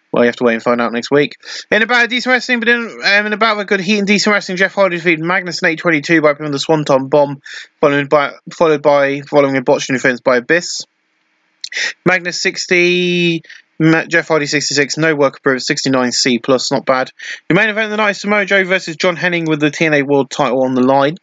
Well, you have to wait and find out next week. In about a decent wrestling, but in about a good heat and decent wrestling, Jeff Hardy defeated Magnus in 822 by putting the Swanton Bomb, following a botched defense by Abyss. Magnus 60, Jeff Hardy 66, no work approved, 69C plus, not bad. The main event of the night is Samoa Joe versus John Henning with the TNA World title on the line.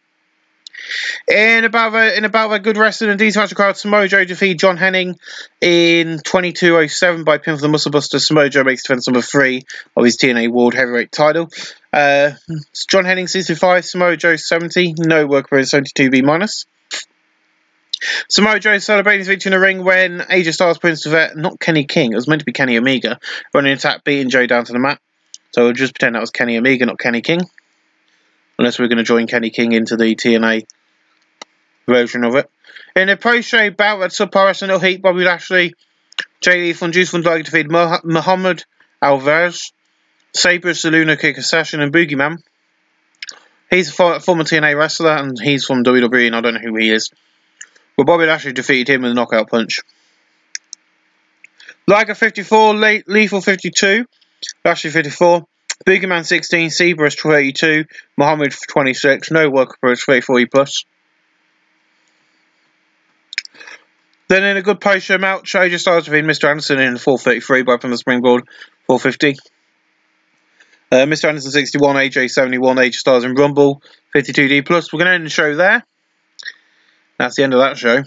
In about a good wrestling and decent match of crowd, Samoa Joe defeated John Henning in 22:07 by pin for the Muscle Buster. Samoa Joe makes defense number 3 of his TNA World Heavyweight title. John Henning 65, Samoa Joe 70, no work for 72B minus. Samoa Joe celebrating his victory in the ring when AJ Styles Prince of Vet, not Kenny King, it was meant to be Kenny Omega, running an attack, beating Joe down to the mat. So we'll just pretend that was Kenny Omega, not Kenny King. Unless we're going to join Kenny King into the TNA version of it. In a post-show bout at Subpar Wrestling Little Heat, Bobby Lashley, Jay Lee von Juice von Dijk defeated Muhammad Alvarez, Sabre, Saluna, Kick Assassin, and Boogeyman. He's a former TNA wrestler, and he's from WWE, and I don't know who he is. But Bobby Lashley defeated him with a knockout punch. Liger 54, Lethal 52, Lashley 54, Boogeyman 16, Seabrust 32, Muhammad 26, no work approach 34E plus. Then in a good post-show match, AJ Styles defeated Mr. Anderson in 433 by from the springboard 450. Mr. Anderson 61, AJ 71, AJ Styles in Rumble 52D plus. We're going to end the show there. That's the end of that show.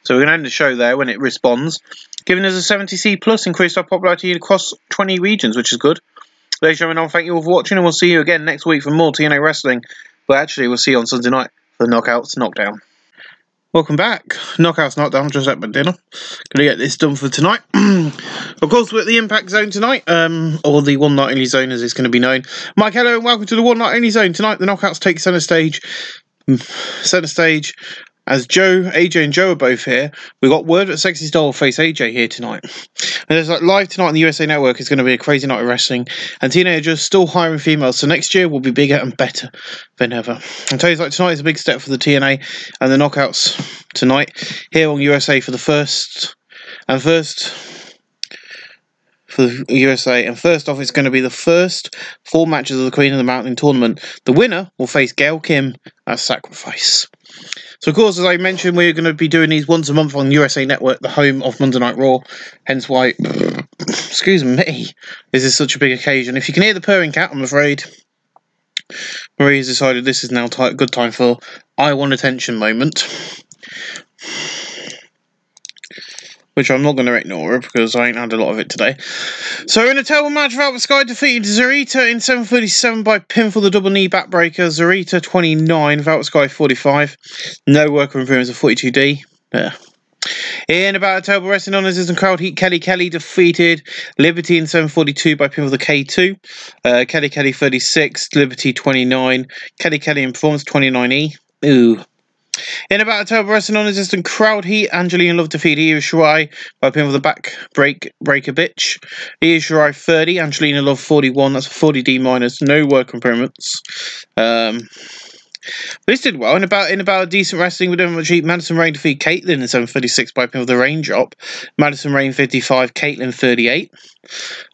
So we're going to end the show there when it responds, giving us a 70C plus, increased our popularity across 20 regions, which is good. Ladies and gentlemen, thank you all for watching, and we'll see you again next week for more TNA Wrestling. But actually, we'll see you on Sunday night for Knockouts Knockdown. Welcome back. Knockouts not done, just at my dinner. Gonna get this done for tonight. Of course, we're at the Impact Zone tonight, or the One Night Only Zone as it's going to be known. Mike, hello and welcome to the One Night Only Zone. Tonight, the Knockouts take centre stage. As AJ and Joe are both here. We got word that Sexy Star will face AJ here tonight. And there's like live tonight on the USA Network. It's going to be a crazy night of wrestling. And TNA are just still hiring females. So next year will be bigger and better than ever. And tell you like tonight is a big step for the TNA and the Knockouts tonight here on USA for the first for the USA. And first off, it's going to be the first 4 matches of the Queen of the Mountain tournament. The winner will face Gail Kim as Sacrifice. So, of course, as I mentioned, we're going to be doing these once a month on USA Network, the home of Monday Night Raw. Hence why, excuse me, this is such a big occasion. If you can hear the purring cat, I'm afraid Marie has decided this is now a good time for I Want Attention moment. Which I'm not going to ignore because I ain't had a lot of it today. So in a terrible match, Velvet Sky defeated Zarita in 7:37 by pin for the double knee backbreaker. Zarita 29, Velvet Sky 45. No worker improvements of 42D. Yeah. In about a terrible wrestling non-existent crowd heat, Kelly Kelly defeated Liberty in 7:42 by pin for the K2. Kelly Kelly 36, Liberty 29. Kelly Kelly in performance 29E. Ooh. In about a terrible wrestling non-existent crowd heat, Angelina Love defeated Io Shirai by pin for the back breaker bitch. Io Shirai 30, Angelina Love 41. That's a 40D minus, no work improvements. This did well. In about decent wrestling, we didn't cheat. Madison Rayne defeated Caitlyn in 7:36 by pin for the rain drop. Madison Rayne 55, Caitlyn 38.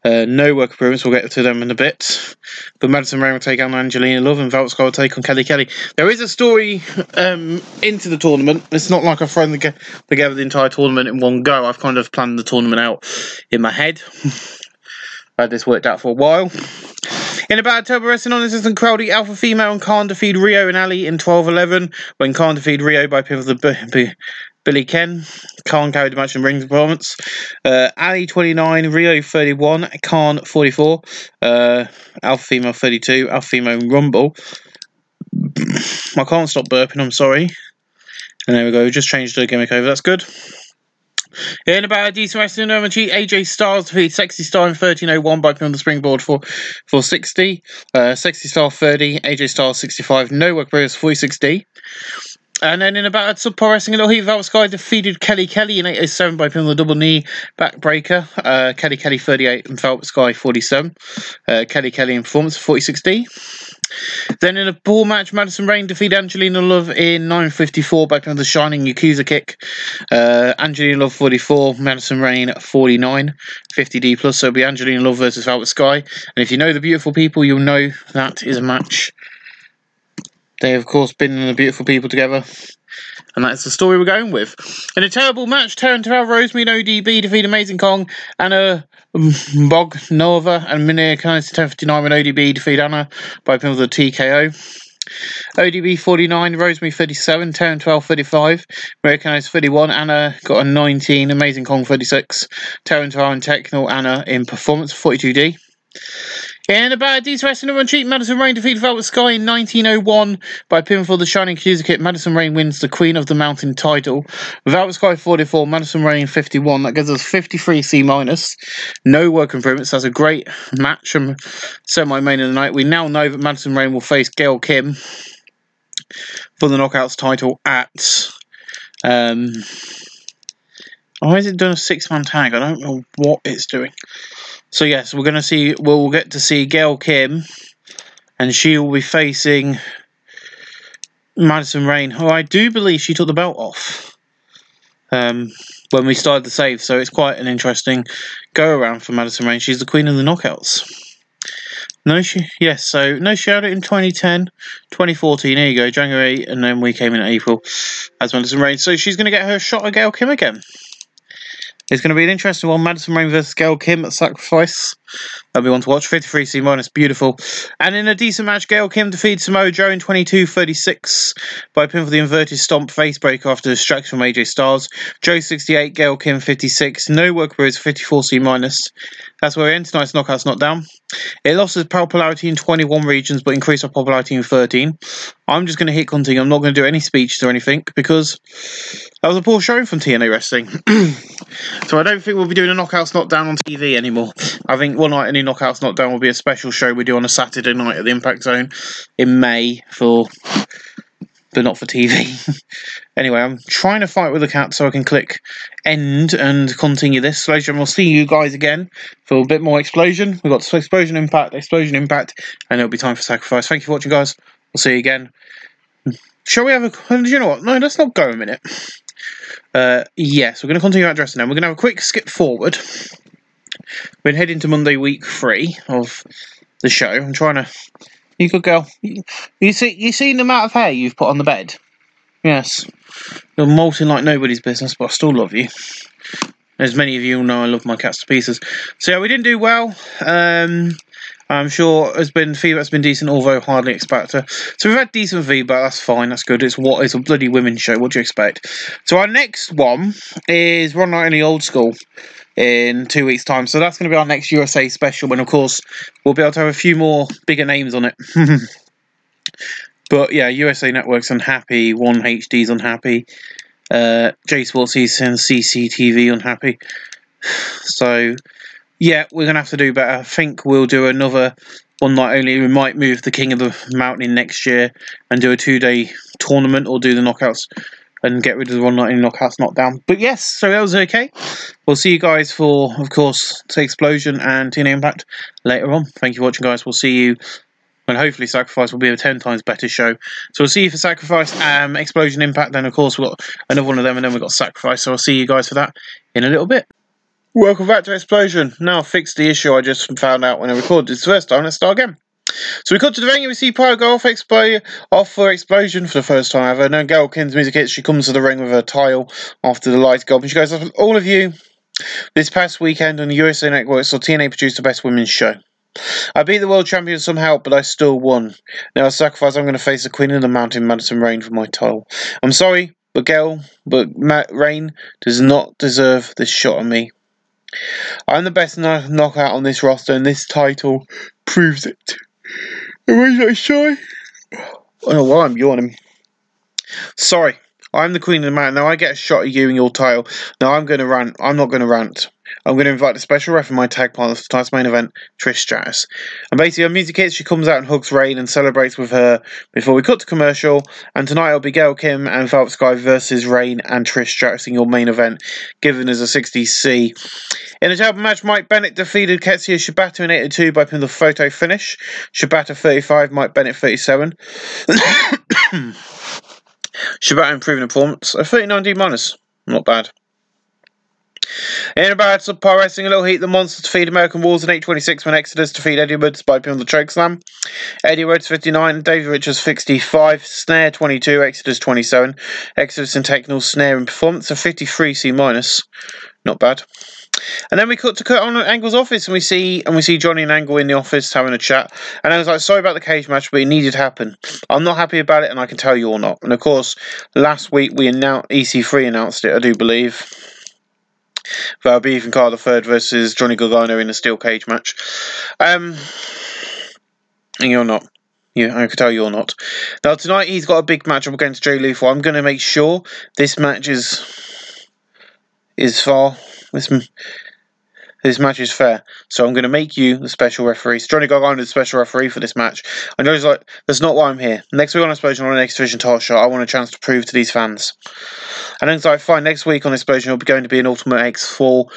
No work improvements. We'll get to them in a bit. But Madison Rayne will take on Angelina Love, and Velvet Sky will take on Kelly Kelly. There is a story into the tournament. It's not like I've thrown together the entire tournament in one go. I've kind of planned the tournament out in my head. I had this worked out for a while. In about a terrible wrestling non-existent crowd heat, Alpha Female and Khan defeated Rio and Ali in 12:11 when Khan defeated Rio by pin for the Billy Ken. Khan carried the match in ring performance. Ali 29, Rio 31, Khan 44, Alpha Female 32, Alpha Female Rumble. I can't stop burping, I'm sorry. And there we go, just changed the gimmick over, that's good. In about a decent wrestling cheat, AJ Styles defeated Sexy Star in 13:01 by pin on the springboard for 60. Sexy Star 30, AJ Styles 65, no work progress 46D. And then in about a subpar wrestling little heat, Velvet Sky defeated Kelly Kelly in 8:07 by pin on the double knee backbreaker. Kelly Kelly 38 and Velvet Sky 47. Kelly Kelly in performance 46D. Then in a ball match, Madison Rayne defeated Angelina Love in 9:54 by pin of the Shining Yakuza kick. Angelina Love 44, Madison Rayne 49, 50D plus. So it'll be Angelina Love versus Velvet Sky. And if you know the Beautiful People, you'll know that is a match. They have, of course, been the Beautiful People together. And that's the story we're going with. In a terrible match, Taryn Terrell, Rosemary, and ODB defeat Amazing Kong, Anna Bognova, and Minia Kanis 10:59 when ODB defeat Anna by pin of the TKO. ODB 49, Rosemary 37, Taryn 12 35, Minia Kanis 31, Anna got a 19, Amazing Kong 36, Taryn Terrell and Techno, Anna in performance 42D. In a bad decent wrestling run cheat, Madison Rayne defeated Velvet Sky in 19:01 by pin for the Shining Accuser kit. Madison Rayne wins the Queen of the Mountain title. Velvet Sky 44, Madison Rayne 51. That gives us 53 C minus. No work improvements. That's a great match and semi-main of the night. We now know that Madison Rayne will face Gail Kim for the Knockouts title at why is it doing a 6-man tag? I don't know what it's doing. So yes, we'll get to see Gail Kim, and she will be facing Madison Rayne, who I do believe she took the belt off when we started the save. So it's quite an interesting go around for Madison Rayne. She's the Queen of the Knockouts. She had it in 2010, 2014. There you go, January, and then we came in April as Madison Rayne. So she's going to get her shot at Gail Kim again. It's going to be an interesting one. Madison Rayne versus Gail Kim at Sacrifice. That'll be one to watch. 53C minus, beautiful. And in a decent match, Gail Kim defeated Samoa Joe in 22-36 by pinfall the inverted stomp face breaker after distraction from AJ Styles. Joe 68, Gail Kim 56. No work for 54C minus. That's where we end tonight's Knockouts Not Down. It lost its popularity in 21 regions, but increased our popularity in 13. I'm just going to hit continue. I'm not going to do any speeches or anything because that was a poor showing from TNA Wrestling. So I don't think we'll be doing a Knockouts Not Down on TV anymore. I think one night any Knockouts Not Down will be a special show we do on a Saturday night at the Impact Zone in May but not for TV. Anyway, I'm trying to fight with the cat so I can click end and continue this. So we'll see you guys again for a bit more Explosion. We've got Explosion Impact, and it'll be time for Sacrifice. Thank you for watching, guys. We'll see you again. Shall we have a... Do you know what? No, let's not go a minute. Yes, we're going to continue our dressing now. We're going to have a quick skip forward. We're heading to Monday week 3 of the show. I'm trying to... You good girl. You seen the amount of hair you've put on the bed? Yes. You're molting like nobody's business, but I still love you. As many of you know, I love my cats to pieces. So yeah, we didn't do well. I'm sure feedback's been decent, although hardly expected. So we've had decent feedback. That's fine. That's good. It's a bloody women's show. What do you expect? So our next one is One Night in the Old School in 2 weeks' time. So that's going to be our next USA special, and of course we'll be able to have a few more bigger names on it. But yeah, USA Network's unhappy. 1HD's unhappy. J Sports and CCTV unhappy. So yeah, we're going to have to do better. I think we'll do another one night only. We might move the King of the Mountain in next year and do a 2-day tournament, or do the knockouts and get rid of the One Night in Knockouts Not Down. But yes, so that was okay. We'll see you guys for, of course, Explosion and TNA Impact later on. Thank you for watching, guys. We'll see you, and hopefully Sacrifice will be a 10 times better show. So we'll see you for Sacrifice, Explosion, Impact, then of course we've got another one of them, and then we've got Sacrifice. So I'll see you guys for that in a little bit. Welcome back to Explosion. Now I've fixed the issue I just found out when I recorded this first time. Let's start again. So we cut to the venue. We see Pyro go off for Explosion for the first time ever. And then Gail Kim's music hits. She comes to the ring with her tile after the lights go up. And she goes, all of you, this past weekend on the USA Network, so TNA produced the best women's show. I beat the world champion somehow, but I still won. Now at Sacrifice, I'm going to face the Queen of the Mountain, Madison Rayne, for my title. I'm sorry, but Rayne does not deserve this shot on me. I'm the best knockout on this roster, and this title proves it. Am I not shy? I don't know why I'm yawning. Sorry, I'm the Queen of the Mountain. Now I get a shot at you and your title. Now I'm going to rant. I'm not going to rant. I'm going to invite the special ref in my tag partner for tonight's main event, Trish Stratus. And basically, her music hits, she comes out and hugs Rayne and celebrates with her before we cut to commercial. And tonight it'll be Gail Kim and Velvet Sky versus Rayne and Trish Stratus in your main event, given as a 60C. In a tag match, Mike Bennett defeated Ketsuya Shibata in 82 by pinning the photo finish. Shibata 35, Mike Bennett 37. Shibata improving performance. A 39D minus. Not bad. In a battle of Power Wrestling, a little heat, the Monsters defeat American Wolves in 826 when Exodus defeat Eddie Woods by pinning the choke slam. Eddie Woods 59, David Richards 65, Snare 22, Exodus 27. Exodus and Technical Snare in performance, a 53C minus. Not bad. And then we cut to Kurt Angle's office, and we see Johnny and Angle in the office having a chat. And I was like, sorry about the cage match, but it needed to happen. I'm not happy about it, and I can tell you're not. And of course, last week EC3 announced it, I do believe. That'll be Ethan Carter III versus Johnny Gargano in a steel cage match. And you're not. Yeah, I can tell you're not. Now tonight he's got a big match up against Jay Lethal. I'm going to make sure this match is far. This match is fair, so I'm going to make you the special referee. So Johnny Gargano is the special referee for this match. And Johnny's like, that's not why I'm here. Next week on Explosion, on an X Division title shot, I want a chance to prove to these fans. And then it's like, fine, next week on Explosion, it'll be going to be an Ultimate X four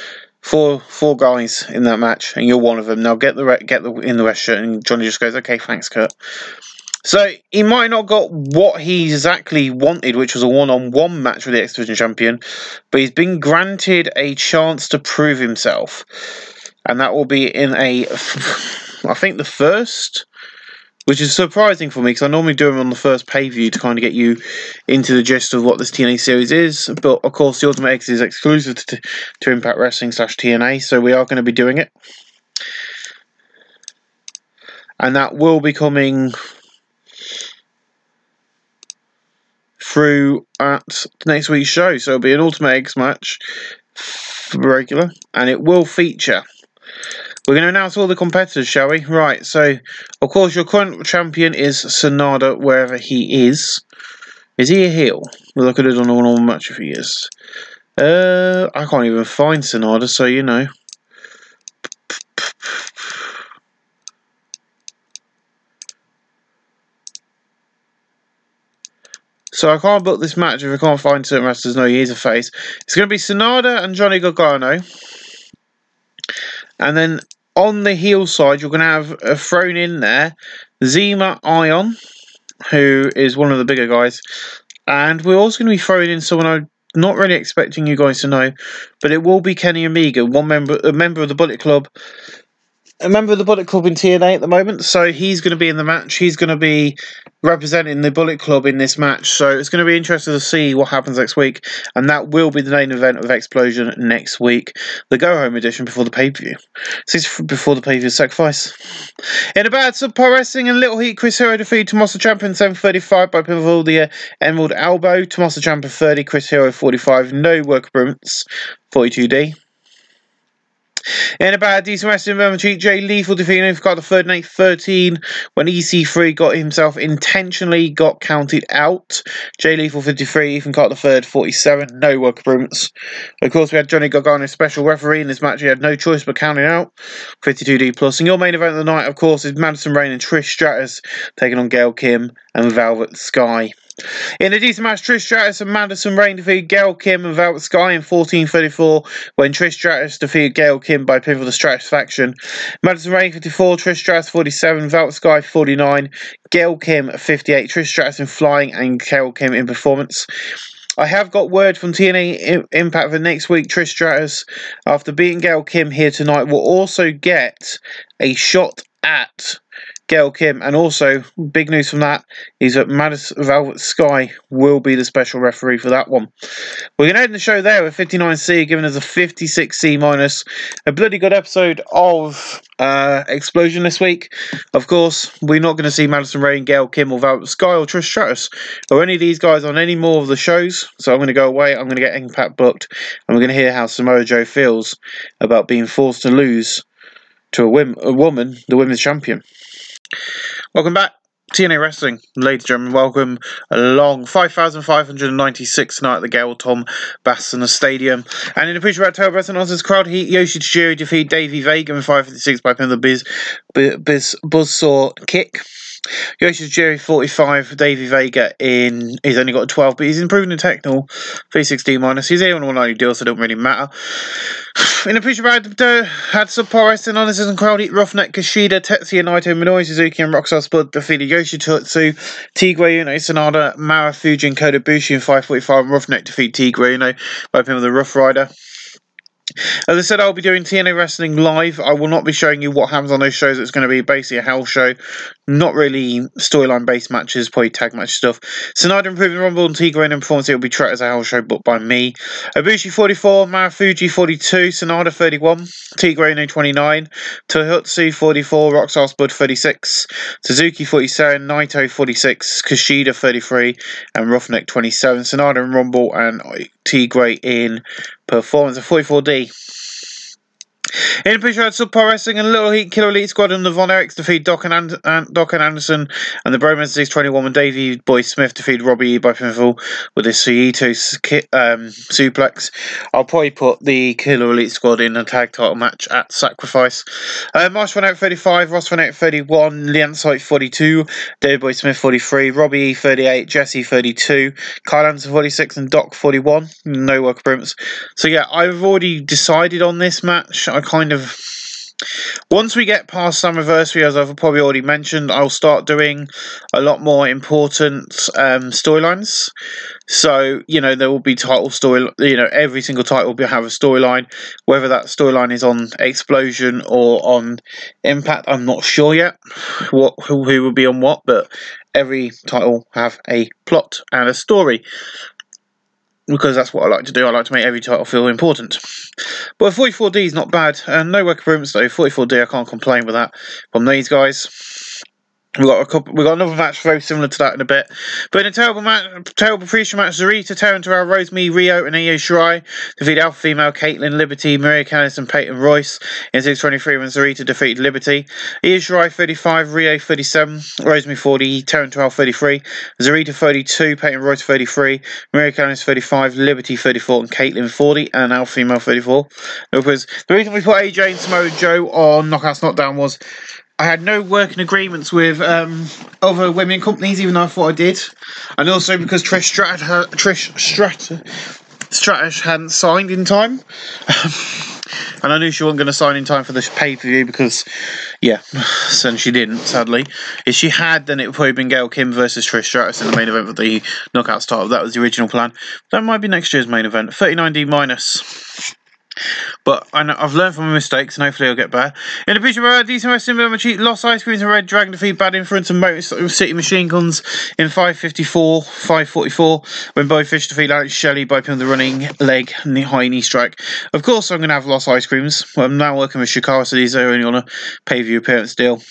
guys in that match, and you're one of them. Now get in the red shirt. And Johnny just goes, okay, thanks, Kurt. So he might not got what he exactly wanted, which was a one-on-one match with the X Division champion, but he's been granted a chance to prove himself, and that will be in I think the first, which is surprising for me because I normally do them on the first pay-per-view to kind of get you into the gist of what this TNA series is. But of course, the Ultimate X is exclusive to Impact Wrestling / TNA, so we are going to be doing it. and that will be coming through at next week's show. So it'll be an Ultimate X match, regular, and it will feature. We're going to announce all the competitors, shall we? Right, so, of course, your current champion is Sonada, wherever he is. Is he a heel? Well, I could have done a normal match if he is. I can't even find Sonada, so you know. So I can't book this match if I can't find certain wrestlers. No, he is a face. It's going to be Sonada and Johnny Gargano. And then on the heel side, you're going to have thrown in there Zema Ion, who is one of the bigger guys. And we're also going to be throwing in someone I'm not really expecting you guys to know, but it will be Kenny Omega, a member of the Bullet Club. A member of the Bullet Club in TNA at the moment, so he's going to be in the match. He's going to be representing the Bullet Club in this match, so it's going to be interesting to see what happens next week, and that will be the main event of Explosion next week, the go-home edition before the pay-per-view. This is before the pay-per-view sacrifice. In a bad sub-par wrestling and Little Heat, Chris Hero defeated Tommaso Ciampa in 7:35 by pinfall the Emerald Elbow. Tommaso Ciampa 30, Chris Hero 45, no work improvements, 42D. In a bad decent wrestling moment, Jay Lethal defeated got the third and 8-13 when EC3 got himself intentionally got counted out. Jay Lethal 53, Ethan Carter the third 47, no work improvements. Of course, we had Johnny Gargano special referee in this match. He had no choice but counting out 52D plus. And your main event of the night, of course, is Madison Rayne and Trish Stratus taking on Gail Kim and Velvet Sky. In a decent match, Trish Stratus and Madison Rayne defeated Gail Kim and Velvet Sky in 14:34 when Trish Stratus defeated Gail Kim by pinfall the Stratus faction. Madison Rayne 54, Trish Stratus 47, Velvet Sky 49, Gail Kim 58, Trish Stratus in flying and Gail Kim in performance. I have got word from TNA Impact for next week. Trish Stratus, after beating Gail Kim here tonight, will also get a shot at Gail Kim, and also big news from that is that Madison Velvet Sky will be the special referee for that one. We're going to end the show there with 59C, giving us a 56C minus. A bloody good episode of Explosion this week. Of course, we're not going to see Madison Rayne, Gail Kim, or Velvet Sky, or Trish Stratus, or any of these guys on any more of the shows. So I'm going to go away, I'm going to get Impact booked, and we're going to hear how Samoa Joe feels about being forced to lose to a woman, the women's champion. Welcome back, TNA Wrestling, ladies and gentlemen. Welcome along 5,596 tonight at the Gail Tom Bassana Stadium. And in the pre-show battle, Wrestling Nonsense crowd heat, Yoshi Tajiri defeated Davey Vega in 5:56 by pin the Buzzsaw kick. Yoshi Tajiri 45, Davey Vega he's only got a 12, but he's improving the technical 360 minus. He's here on one only deal, so it don't really matter. In the pre-show battle, had subpar wrestling on this and crowd heat, Roughneck Kushida, Tetsuya Naito, Minoru Suzuki, and Rockstar Spud defeated Yoshitotsu, Tigre Uno, Sonada, Marufuji, and Kota Ibushi in 5:45. Roughneck defeat Tigre Uno by pin with the Rough Rider. As I said, I'll be doing TNA Wrestling live. I will not be showing you what happens on those shows. It's going to be basically a hell show. Not really storyline-based matches, probably tag match stuff. Sonada improving Rumble and Tigre in performance. It will be treated as a hell show, booked by me. Ibushi 44, Marufuji 42, Sonada 31, Tigre 29, Tohutsu 44, Rockstar Spud 36, Suzuki 47, Naito 46, Kushida 33, and Roughneck 27. Sonada in Rumble and Tigre in performance of 44D. In the picture, I had Subpar Wrestling and Little Heat Killer Elite Squad and the Von Erichs defeat Doc and Anderson, and the Bromance 621 and Davey Boy Smith defeat Robbie E by pinfall with a Saito suplex. I'll probably put the Killer Elite Squad in a tag title match at Sacrifice. Marsh Von Erich 35, Ross Von Erich 31, Liansite 42, Davey Boy Smith 43, Robbie E 38, Jesse 32, Kyle Anderson 46, and Doc 41. No work improvements. So yeah, I've already decided on this match. I kind of, once we get past Slammiversary, as I've probably already mentioned, I'll start doing a lot more important storylines. So, you know, there will be title story, you know, every single title will have a storyline. Whether that storyline is on Explosion or on Impact, I'm not sure yet who will be on what, but every title have a plot and a story. because that's what I like to do. I like to make every title feel important. But 44D is not bad, and no work improvements though. 44D, I can't complain with that from these guys. We got another match very similar to that in a bit. But in a terrible pre-show match, Zarita, Taryn Terrell, Rosemary, Rio, and Io Shirai defeated Alpha Female, Caitlin, Liberty, Maria Candice, and Peyton Royce in 6:23 when Zarita defeated Liberty. Io Shirai 35, Rio 37, Rosemary 40, Taryn Terrell 33, Zarita 32, Peyton Royce 33, Maria Candice 35, Liberty 34, and Caitlin 40, and Alpha Female 34. Because the reason we put AJ and Samoa Joe on Knockouts Knockdown was I had no working agreements with other women companies, even though I thought I did, and also because Trish Stratus hadn't signed in time, and I knew she wasn't going to sign in time for this pay-per-view because, yeah, so she didn't. Sadly, if she had, then it would probably been Gail Kim versus Trish Stratus in the main event of the Knockouts title. That was the original plan. That might be next year's main event. 39D minus. But I've learned from my mistakes, and hopefully I'll get better. In the picture, decent wrestling, but cheat, lost ice creams and Red Dragon defeat Bad Influence and Motor City Machine Guns in 5:44 when Bobby Fish defeat Alex Shelley by putting the running leg and the high knee strike. Of course, I'm going to have lost ice creams. I'm now working with Shikara, so these are only on a pay-per-view appearance deal.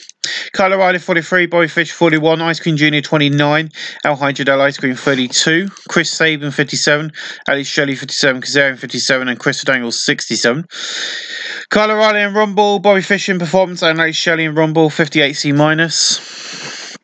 Kyle O'Reilly 43, Bobby Fish 41, Ice Cream Jr. 29, Al Hydradel Ice Cream 32, Chris Sabin 57, Alex Shelley 57, Kazarian 57, and Chris Daniels 67. Kyle O'Reilly in Rumble, Bobby Fish in Performance, and Alex Shelley in Rumble 58C minus.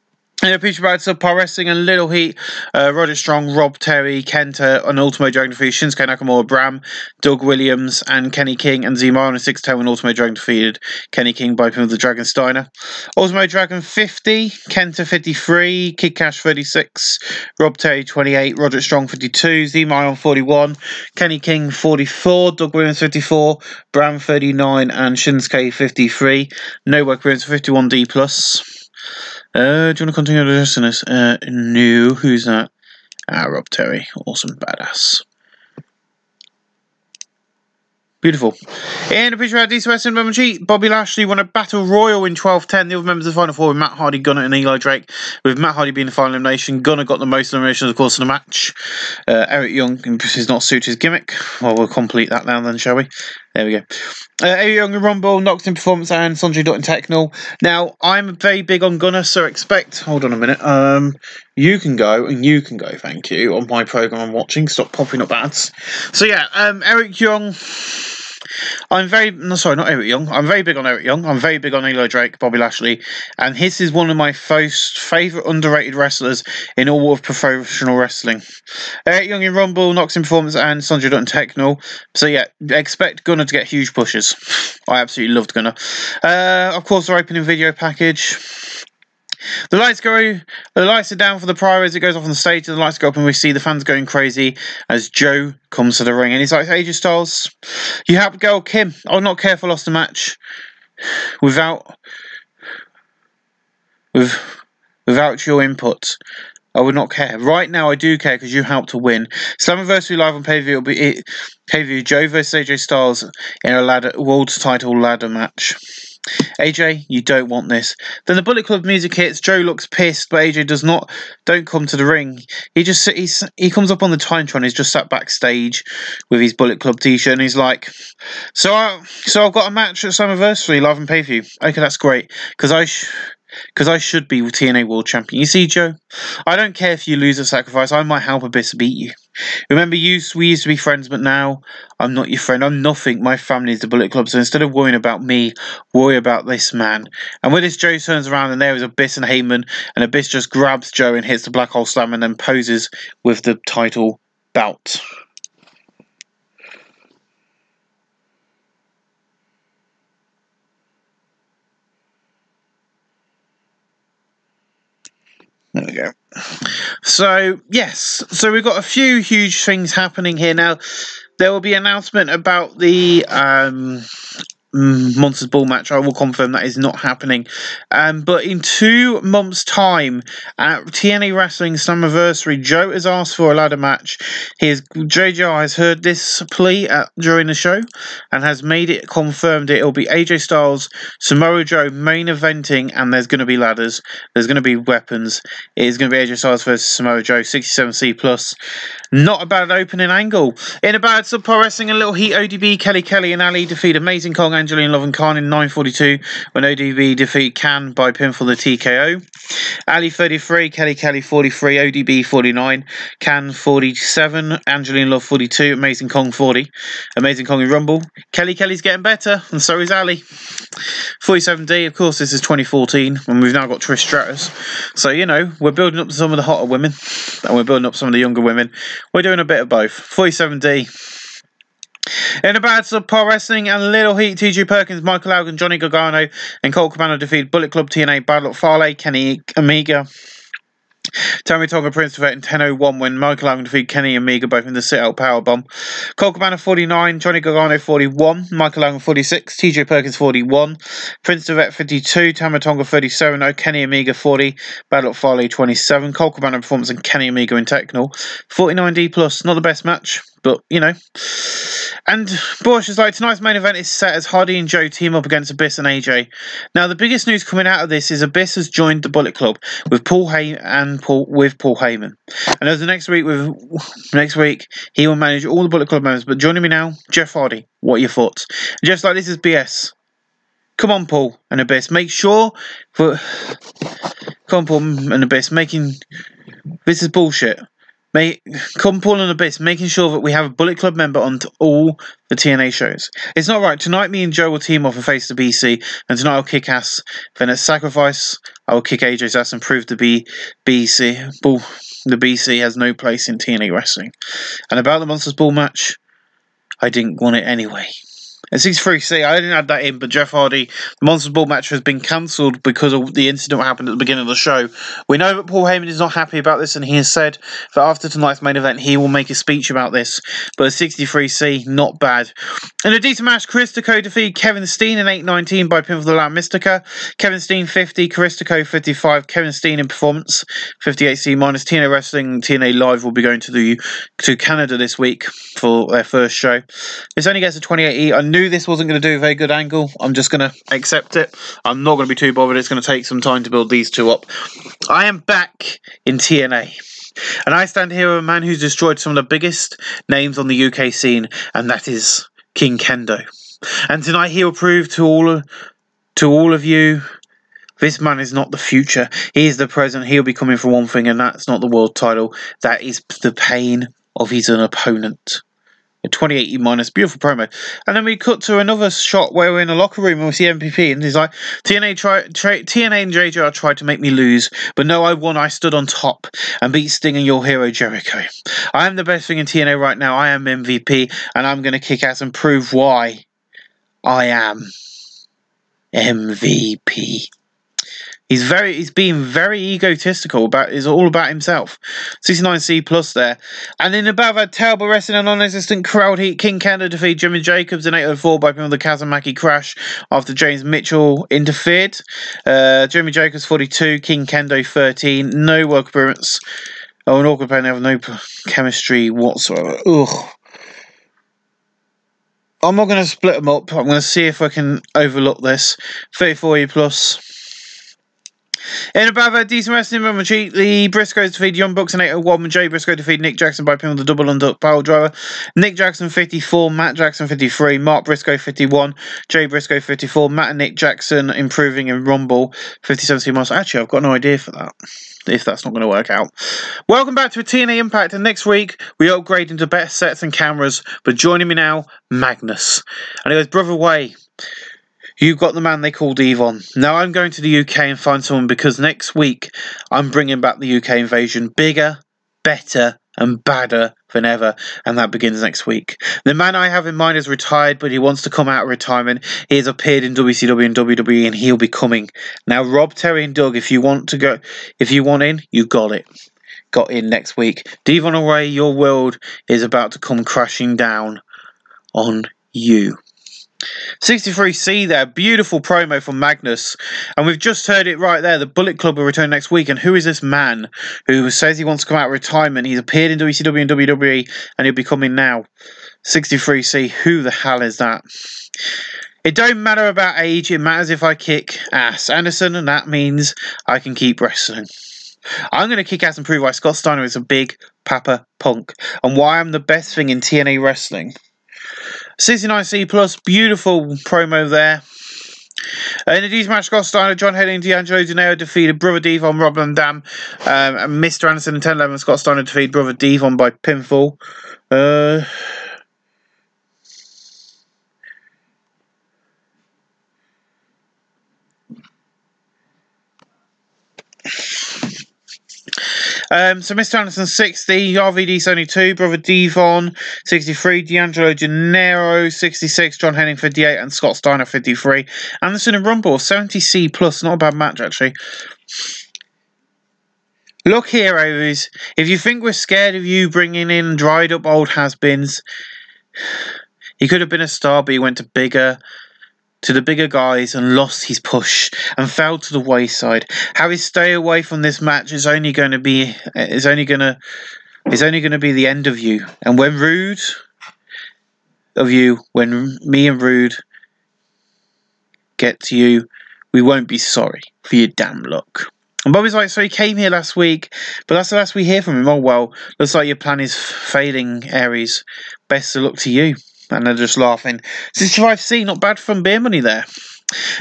In a picture about Subpar Wrestling and Little Heat, Roger Strong, Rob Terry, Kenta, and Ultimo Dragon defeated Shinsuke Nakamura, Bram, Doug Williams, and Kenny King, and Zemo on a 6-10 when Ultimo Dragon defeated Kenny King by pin of the Dragon Steiner. Ultimo Dragon 50, Kenta 53, Kid Cash 36, Rob Terry 28, Roger Strong 52, Zemo on 41, Kenny King 44, Doug Williams 54, Bram 39, and Shinsuke 53. No work appearance 51D plus. Do you want to continue addressing this? No. Who's that? Rob Terry. Awesome. Badass. Beautiful. In a picture of DC Wrestling Bum Cheat, Bobby Lashley won a Battle Royal in 12-10. The other members of the Final Four were Matt Hardy, Gunner, and Eli Drake. With Matt Hardy being the final elimination, Gunner got the most eliminations, of course, in the match. Eric Young is not suited his gimmick. Well, we'll complete that now then, shall we? There we go. Eric Young in Rumble, Knox in Performance, and Sanjay Dutt in Technical. Now, I'm very big on Gunner, so expect... Hold on a minute. You can go, and you can go, thank you, on my programme I'm watching. Stop popping up ads. So, yeah, Eric Young... I'm very big on Eric Young. I'm very big on Eli Drake, Bobby Lashley, and his is one of my most favourite underrated wrestlers in all of professional wrestling. Eric Young in Rumble, Knox in Performance, and Sanjay Dutt in Technical. So yeah, expect Gunner to get huge pushes. I absolutely loved Gunner. Of course, our opening video package. The lights are down for the Pryor as it goes off on the stage. The lights go up and we see the fans going crazy as Joe comes to the ring. And he's like, AJ Styles, you helped Gail Kim. I would not care if I lost the match without your input. I would not care. Right now, I do care because you helped to win. Slammiversary live on pay-per-view will be pay-per-view Joe versus AJ Styles in a world title ladder match. AJ, you don't want this. Then the Bullet Club music hits. Joe looks pissed, but AJ don't come to the ring. He comes up on the Titantron. He's just sat backstage with his Bullet Club t-shirt, and he's like, "So I've got a match at Slammiversary live on pay-per-view. Okay, that's great because I should be TNA World Champion. You see, Joe, I don't care if you lose at Sacrifice. I might help Abyss beat you. Remember, we used to be friends, but now I'm not your friend. I'm nothing. My family is the Bullet Club. So instead of worrying about me, worry about this man." And with this, Joe turns around and there is Abyss and Heyman, and Abyss just grabs Joe and hits the Black Hole Slam and then poses with the title bout. There we go. So, yes. So, we've got a few huge things happening here. Now, there will be an announcement about the Monsters Ball match. I will confirm that is not happening. But in 2 months' time, at TNA Wrestling Slammiversary, Joe has asked for a ladder match. JJR has heard this plea during the show and has made it confirmed it will be AJ Styles, Samoa Joe main eventing, and there's going to be ladders. There's going to be weapons. It is going to be AJ Styles versus Samoa Joe, 67C+. Not a bad opening angle. In a bad Sub Pro Wrestling, a little heat, ODB, Kelly and Ali defeat Amazing Kong, Angelina Love and Khan in 9:42 when ODB defeat Can by pinfall the TKO. Ali 33, Kelly 43, ODB 49, Can 47, Angelina Love 42, Amazing Kong 40. Amazing Kong in Rumble. Kelly's getting better, and so is Ali. 47D, of course, this is 2014, and we've now got Trish Stratus. So, you know, we're building up some of the hotter women, and we're building up some of the younger women. We're doing a bit of both. 47D. In a bad Sub Pro Wrestling and Little Heat, TJ Perkins, Michael Elgin, Johnny Gargano, and Colt Cabana defeat Bullet Club, TNA, Bad Luck Fale, Kenny Omega, Tommy Tonga, Prince of It in 10:01 when Michael Elgin defeat Kenny Omega both in the sit-out powerbomb. Colt Cabana 49, Johnny Gargano 41, Michael Elgin 46, TJ Perkins 41, Prince of It 52, Tommy Tonga 37, Kenny Omega 40, Bad Luck Fale 27, Colt Cabana performance and Kenny Omega in Technical. 49D+, not the best match, but, you know. And Bush is like, tonight's main event is set as Hardy and Joe team up against Abyss and AJ. Now, the biggest news coming out of this is Abyss has joined the Bullet Club with Paul Heyman. And as the next week, he will manage all the Bullet Club members. But joining me now, Jeff Hardy. What are your thoughts? Just like this is BS. Come on, Paul and Abyss. Make sure Come on, Paul and Abyss. This is bullshit. Come Paul and Abyss, making sure that we have a Bullet Club member on all the TNA shows. It's not right. Tonight, me and Joe will team off and face the BC, and tonight I'll kick ass. Then at Sacrifice, I will kick AJ's ass and prove the BC has no place in TNA Wrestling. And about the Monsters Ball match, I didn't want it anyway. At 63C, I didn't add that in, but Jeff Hardy, the Monsters Ball match has been cancelled because of the incident that happened at the beginning of the show. We know that Paul Heyman is not happy about this, and he has said that after tonight's main event, he will make a speech about this. But at 63C, not bad. In a decent match, Caristico defeated Kevin Steen in 8:19 by pinfall the Lamb Mystica. Kevin Steen 50, Caristico 55, Kevin Steen in performance, 58C minus. TNA Wrestling, TNA Live will be going to Canada this week for their first show. This only gets a 28E. I knew this wasn't going to do a very good angle. I'm just going to accept it. I'm not going to be too bothered. It's going to take some time to build these two up. I am back in TNA. And I stand here with a man who's destroyed some of the biggest names on the UK scene, and that is King Kendo. And tonight he will prove to all of you, this man is not the future. He is the present. He'll be coming for one thing, and that's not the world title. That is the pain of his own opponent. A 28E minus, beautiful promo. And then we cut to another shot where we're in a locker room and we see MVP, and he's like, TNA and JJR tried to make me lose, but no, I won. I stood on top and beat Sting and your hero Jericho. I am the best thing in TNA right now. I am MVP, and I'm going to kick ass and prove why I am MVP. He's being very egotistical it's all about himself. 69C plus there. And in about that terrible wrestling and non-existent crowd heat, King Kendo defeated Jimmy Jacobs in 8:04 by pinfall the Kazumaki crash after James Mitchell interfered. Jimmy Jacobs 42, King Kendo 13, no work appearance. Oh, an awkward pair, they have no chemistry whatsoever. Ugh. I'm not going to split them up. I'm going to see if I can overlook this. 34E plus. In about that decent wrestling moment, the Briscoes defeated Young Bucks in 8:01 when Jay Briscoe defeated Nick Jackson by pinfall the double unduck power driver. Nick Jackson 54, Matt Jackson 53, Mark Briscoe 51, Jay Briscoe 54, Matt and Nick Jackson improving in Rumble 57C miles. Actually, I've got no idea for that, if that's not going to work out. Welcome back to a TNA Impact, and next week we upgrade into better sets and cameras. But joining me now, Magnus. And he goes, Brother Way, you've got the man they call Devon. Now I'm going to the UK and find someone, because next week I'm bringing back the UK invasion. Bigger, better and badder than ever. And that begins next week. The man I have in mind is retired, but he wants to come out of retirement. He has appeared in WCW and WWE, and he'll be coming. Now Rob, Terry and Doug, if you want in, you got it. Got in next week. Devon Away, your world is about to come crashing down on you. 63C there, beautiful promo from Magnus, and we've just heard it right there. The Bullet Club will return next week, and who is this man who says he wants to come out of retirement? He's appeared in WCW and WWE, and he'll be coming now. 63C, who the hell is that? It don't matter about age, it matters if I kick ass, Anderson, and that means I can keep wrestling. I'm going to kick ass and prove why Scott Steiner is a big Papa Punk, and why I'm the best thing in TNA wrestling. 69C plus, beautiful promo there. In the D's match, Scott Steiner, John Henning, D'Angelo Dinero defeated Brother Devon, Rob Van Dam, and Mr. Anderson and 10-11. Scott Steiner defeated Brother Devon by pinfall. So Mr. Anderson 60, RVD 72, Brother Devon 63, D'Angelo Gennaro 66, John Henning 58, and Scott Steiner 53. Anderson and Rumble 70C plus, not a bad match actually. Look, heroes, if you think we're scared of you bringing in dried up old has-beens, he could have been a star, but he went to the bigger guys and lost his push and fell to the wayside. How his stay away from this match is only going to be the end of you. And when me and Rude get to you, we won't be sorry for your damn luck. And Bobby's like, so he came here last week, but that's the last we hear from him. Oh well, looks like your plan is failing, Aries. Best of luck to you. And they're just laughing. 65C, not bad from Beer Money there.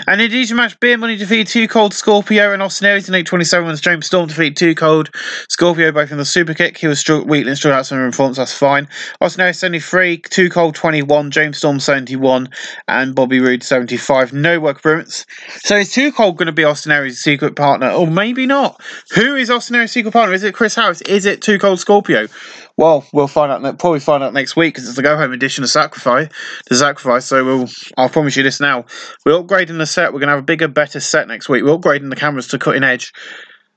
And in each match, Beer Money defeated Too Cold Scorpio and Austin Aries in 827 when James Storm defeated Too Cold Scorpio both in the super kick. He was weak and stood out some performance, that's fine. Austin Aries 73, Too Cold 21, James Storm 71, and Bobby Roode 75. No work appearance. So is Too Cold going to be Austin Aries' secret partner? Or maybe not. Who is Austin Aries' secret partner? Is it Chris Harris? Is it Too Cold Scorpio? Well, we'll find out. Probably find out next week because it's the go-home edition of Sacrifice. So I'll promise you this now. We're upgrading the set. We're going to have a bigger, better set next week. We're upgrading the cameras to cutting edge.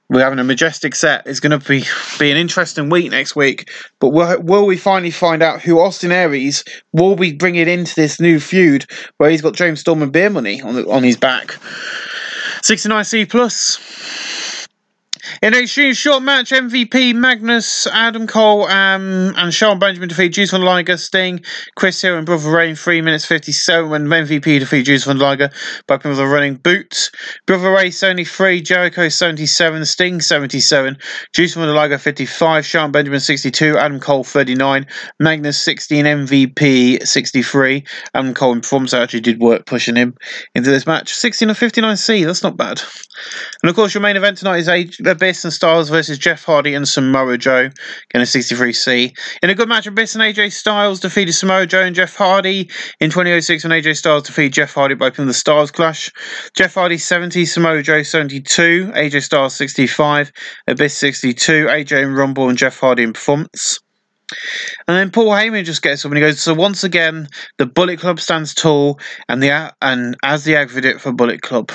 We're having a majestic set. It's going to be an interesting week next week. But will we finally find out who Austin Aries will be bringing into this new feud where he's got James Storm and Beer Money on his back? 69C plus. In a short match, MVP Magnus, Adam Cole, and Sean Benjamin defeat Juice von Liger, Sting, Chris Hill, and Brother Ray in 3 minutes 57 when MVP defeat Juice von Liger by pin with a running boot. Brother Ray 73, Jericho 77, Sting 77, Juice von Liger 55, Sean Benjamin 62, Adam Cole 39, Magnus 60, and MVP 63. Adam Cole in performance actually did work pushing him into this match. 16 and 59C, that's not bad. And of course, your main event tonight is Abyss and Styles versus Jeff Hardy and Samoa Joe, getting a 63C. In a good match, Abyss and AJ Styles defeated Samoa Joe and Jeff Hardy in 2006 when AJ Styles defeated Jeff Hardy by pin the Styles Clash. Jeff Hardy 70, Samoa Joe 72, AJ Styles 65, Abyss 62, AJ in Rumble and Jeff Hardy in performance. And then Paul Heyman just gets up and he goes, so once again, the Bullet Club stands tall and as the advocate for Bullet Club.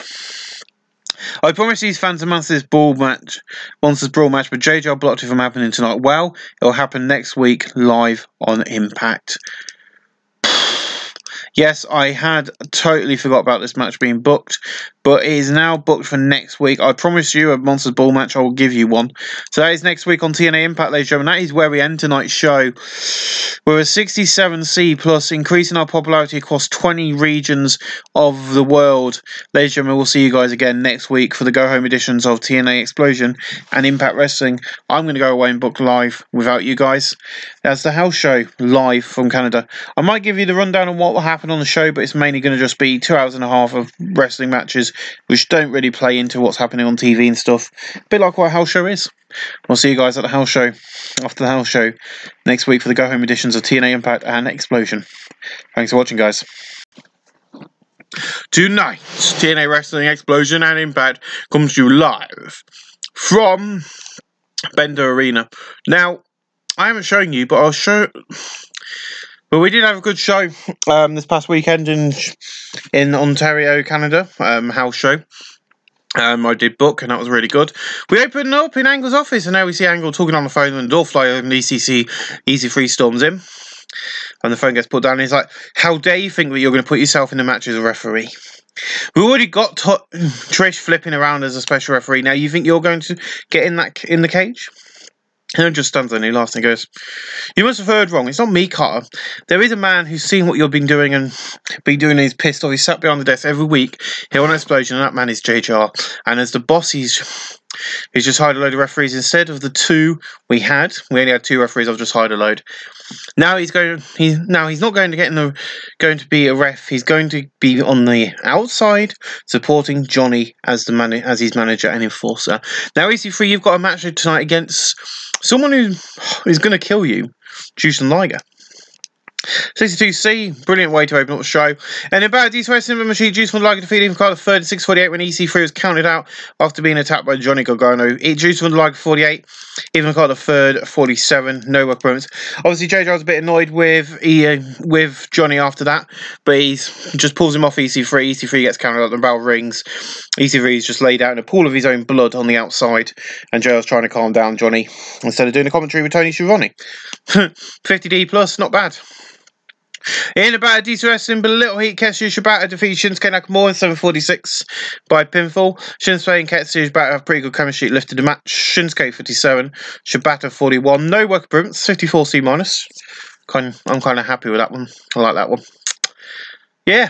I promise these fans a Monsters Brawl match, but JJ blocked it from happening tonight. Well, it'll happen next week live on Impact. Yes, I had totally forgot about this match being booked, but it is now booked for next week. I promise you a Monsters Ball match, I will give you one. So that is next week on TNA Impact, ladies and gentlemen. That is where we end tonight's show. We're a 67C plus, increasing our popularity across 20 regions of the world. Ladies and gentlemen, we'll see you guys again next week for the go-home editions of TNA Explosion and Impact Wrestling. I'm going to go away and book live without you guys. That's the House Show, live from Canada. I might give you the rundown on what will happen on the show, but it's mainly going to just be 2 hours and a half of wrestling matches, which don't really play into what's happening on TV and stuff. A bit like what a House Show is. I'll see you guys at the House Show, after the House Show, next week for the go-home editions of TNA Impact and Explosion. Thanks for watching, guys. Tonight, TNA Wrestling Explosion and Impact comes to you live from Bender Arena. Now, I haven't shown you, but I'll show... Well, we did have a good show this past weekend in Ontario, Canada, House Show. I did book, and that was really good. We opened up in Angle's office, and now we see Angle talking on the phone, and the door flyer and EC3 storms in. And the phone gets put down, and he's like, how dare you think that you're going to put yourself in the match as a referee? We already got Trish flipping around as a special referee. Now you think you're going to get in the cage? And it just stands there and he laughs and goes, you must have heard wrong. It's not me, Carter. There is a man who's seen what you've been doing and been doing and he's pissed off. He's sat behind the desk every week. He'll want an explosion, and that man is JR. And as the boss, he's just hired a load of referees. Instead of the two we only had 2 referees. I've just hired a load. Now he's not going to be a ref. He's going to be on the outside supporting Johnny as his manager and enforcer. Now EC3, you've got a match tonight against someone who is going to kill you, Jushin Liger. 62C, brilliant way to open up the show. And in bad D2S Cinema Machine, Jushin Liger defeated him for the third 648 when EC3 was counted out after being attacked by Johnny Gargano. Jushin Liger 48, even called the third 47, no opponents. Obviously, JJ was a bit annoyed with Johnny after that, but he just pulls him off EC3. EC3 gets counted out, the bell rings. EC3 is just laid out in a pool of his own blood on the outside, and JR's trying to calm down Johnny instead of doing a commentary with Tony Schiavone. 50D plus, not bad. In about D2S in Little Heat, Ketsu Shibata defeats Shinsuke Nakamura in 7:46 by pinfall. Shinsuke and Ketsu Shibata have pretty good chemistry, lifted the match. Shinsuke 57, Shibata 41. No work improvements, 54C minus. I'm kind of happy with that one. I like that one. Yeah.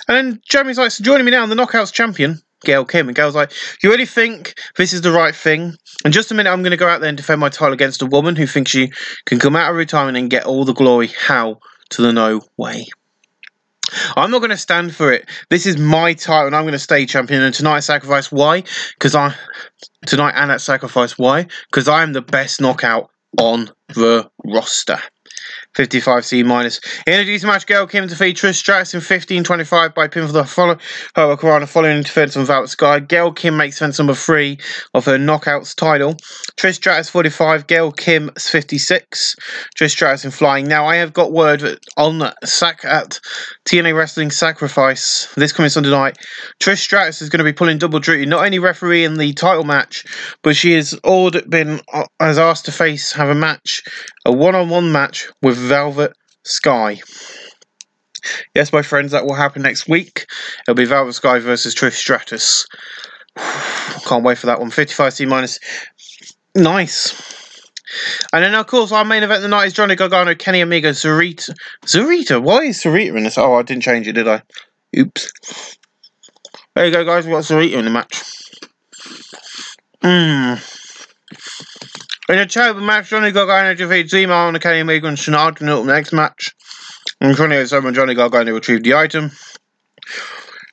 And then Jeremy's like, so joining me now, the Knockouts champion, Gail Kim. And Gail's like, you really think this is the right thing? In just a minute, I'm going to go out there and defend my title against a woman who thinks she can come out of retirement and get all the glory. How? To the no way. I'm not going to stand for it. This is my title and I'm going to stay champion. And tonight at Sacrifice, why? Tonight and at Sacrifice, why? Because I am the best knockout on the roster. 55C minus. In a decent match, Gail Kim defeated Trish Stratus in 15:25 by pinfall the Hurricane following interference on Velvet Sky. Gail Kim makes defense number 3 of her Knockouts title. Trish Stratus 45, Gail Kim 56. Trish Stratus in flying. Now, I have got word that on at TNA Wrestling Sacrifice this coming Sunday night, Trish Stratus is going to be pulling double duty, not only referee in the title match, but she has asked to have a match, a one-on-one match with Velvet Sky. Yes, my friends, that will happen next week. It'll be Velvet Sky versus Trish Stratus. Can't wait for that one. 55C minus. Nice. And then, of course, our main event of the night is Johnny Gargano, Kenny Omega, Zarita. Zarita? Why is Zarita in this? Oh, I didn't change it, did I? Oops. There you go, guys. We've got Zarita in the match. In a terrible match, Johnny Gargano defeated Zima on the Kenny Omega and Shinada in the next match. And 28-7, Johnny Gargano retrieved the item.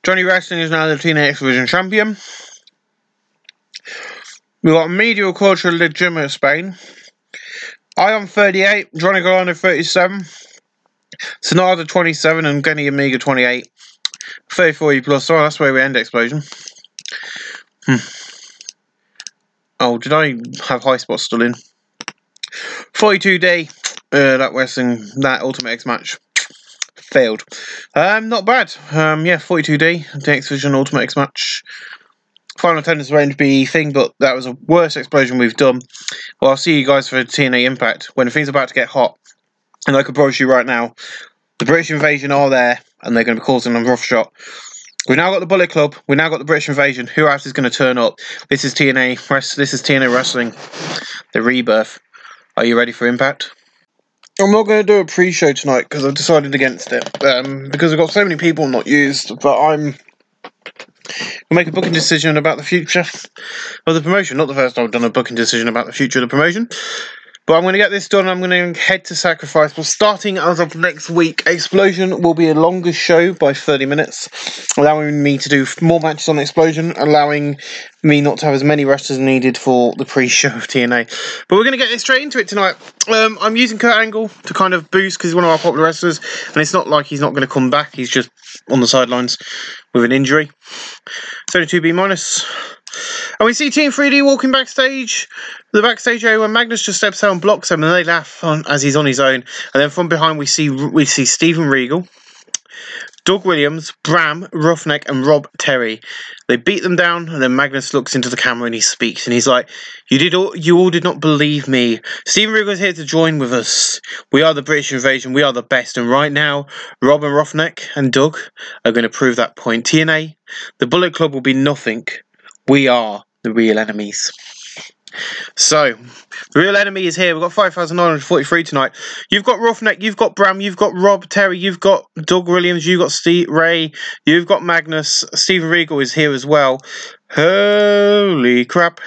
Johnny Wrestling is now the TNA X Division champion. We've got Media Culture Legitimate Spain. Ion 38, Johnny Gargano 37. Sonata 27 and Kenny Omega 28. 34E plus. Oh, that's where we end Explosion. Oh, did I have High Spot still in? 42-day, that Ultimate X match failed. Not bad. Yeah, 42-day, the X Division Ultimate X match. Final attendance range be thing, but that was a worst Explosion we've done. Well, I'll see you guys for TNA Impact when things are about to get hot. And I can promise you right now, the British Invasion are there, and they're going to be causing a rough shot. We've now got the Bullet Club. We've now got the British Invasion. Who else is going to turn up? This is TNA Wrestling, the Rebirth. Are you ready for Impact? I'm not going to do a pre-show tonight because I've decided against it. Because I've got so many people not used. But I'm going to make a booking decision about the future of the promotion. Not the first time I've done a booking decision about the future of the promotion. But I'm going to get this done. I'm going to head to Sacrifice. But starting as of next week, Explosion will be a longer show by 30 minutes, allowing me to do more matches on Explosion, allowing me not to have as many wrestlers needed for the pre-show of TNA. But we're going to get straight into it tonight. I'm using Kurt Angle to kind of boost because he's one of our popular wrestlers, and it's not like he's not going to come back. He's just on the sidelines with an injury. 32B minus. And we see Team 3D walking backstage. The backstage area where Magnus just steps out and blocks him, and they laugh as he's on his own. And then from behind we see Steven Regal, Doug Williams, Bram, Roughneck, and Rob Terry. They beat them down, and then Magnus looks into the camera and he speaks, and he's like, You all did not believe me. Stephen Regal is here to join with us. We are the British Invasion. We are the best, and right now, Rob and Roughneck and Doug are going to prove that point. TNA, the Bullet Club will be nothing. We are the real enemies. So, the real enemy is here. We've got 5,943 tonight. You've got Roughneck, you've got Bram, you've got Rob Terry, you've got Doug Williams, you've got Steve Ray, you've got Magnus. Stephen Regal is here as well. Holy crap.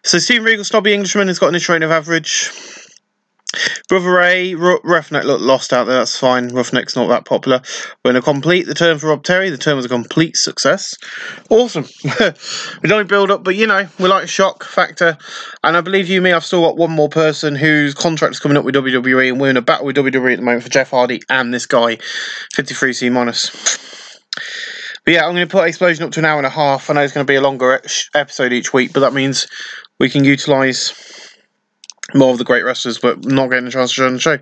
So, Stephen Regal, snobby Englishman, has got an inch of average. Brother Ray, Roughneck looked lost out there, that's fine. Roughneck's not that popular. We're going to complete the turn for Rob Terry. The turn was a complete success. Awesome. We don't build up, but you know, we like a shock factor. And I believe you me, I've still got one more person whose contract's coming up with WWE, and we're in a battle with WWE at the moment for Jeff Hardy and this guy, 53C minus. But yeah, I'm going to put Explosion up to an hour and a half. I know it's going to be a longer episode each week, but that means we can utilise more of the great wrestlers, but not getting a chance to show on the show.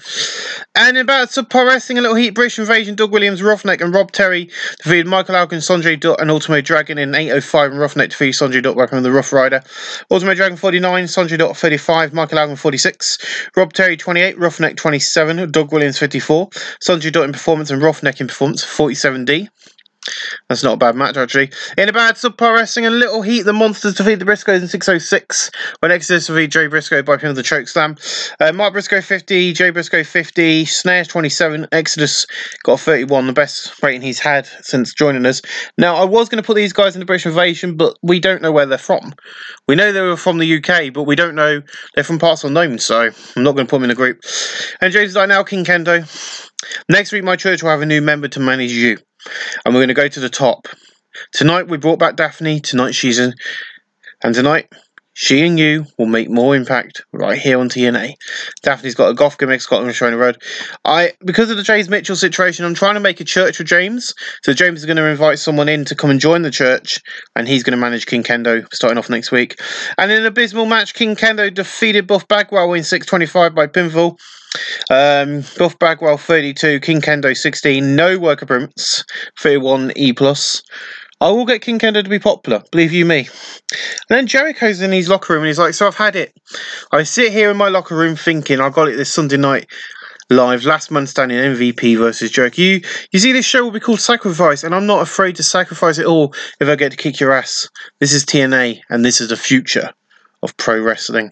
And in about Pro Wrestling, a little heat, British Invasion, Doug Williams, Roughneck, and Rob Terry defeated Michael Alkin, Sanjay Dutt, and Ultimo Dragon in 8:05, and Roughneck defeated Sanjay Dutt back on the Rough Rider. Ultimo Dragon 49, Sanjay Dutt 35, Michael Alkin 46, Rob Terry 28, Roughneck 27, Doug Williams 54, Sanjay Dutt in performance and Roughneck in performance 47D. That's not a bad match, actually. In a bad Pro Wrestling, a little heat, the Monsters defeat the Briscoes in 6:06. When Exodus defeat Jay Briscoe by pin of the choke slam. Mark Briscoe 50, Jay Briscoe 50, Snares 27, Exodus got a 31, the best rating he's had since joining us. Now, I was going to put these guys in the British Invasion, but we don't know where they're from. We know they were from the UK, but we don't know they're from parts unknown, so I'm not going to put them in a group. And James like now, King Kendo. Next week, my church will have a new member to manage you. And we're going to go to the top. Tonight we brought back Daphne. Tonight she's in. And tonight, she and you will make more impact right here on TNA. Daphne's got a goth gimmick, Scotland Showing the Road. Because of the James Mitchell situation, I'm trying to make a church with James. So James is going to invite someone in to come and join the church. And he's going to manage King Kendo starting off next week. And in an abysmal match, King Kendo defeated Buff Bagwell in 6:25 by pinfall. Buff Bagwell 32, King Kendo 16, no worker prints, 31 E+. I will get King Kendo to be popular, believe you me. And then Jericho's in his locker room and he's like, so I've had it. I sit here in my locker room thinking I got it this Sunday night live, last man standing, MVP versus Jericho. You see, this show will be called Sacrifice, and I'm not afraid to sacrifice it all if I get to kick your ass. This is TNA, and this is the future of pro wrestling.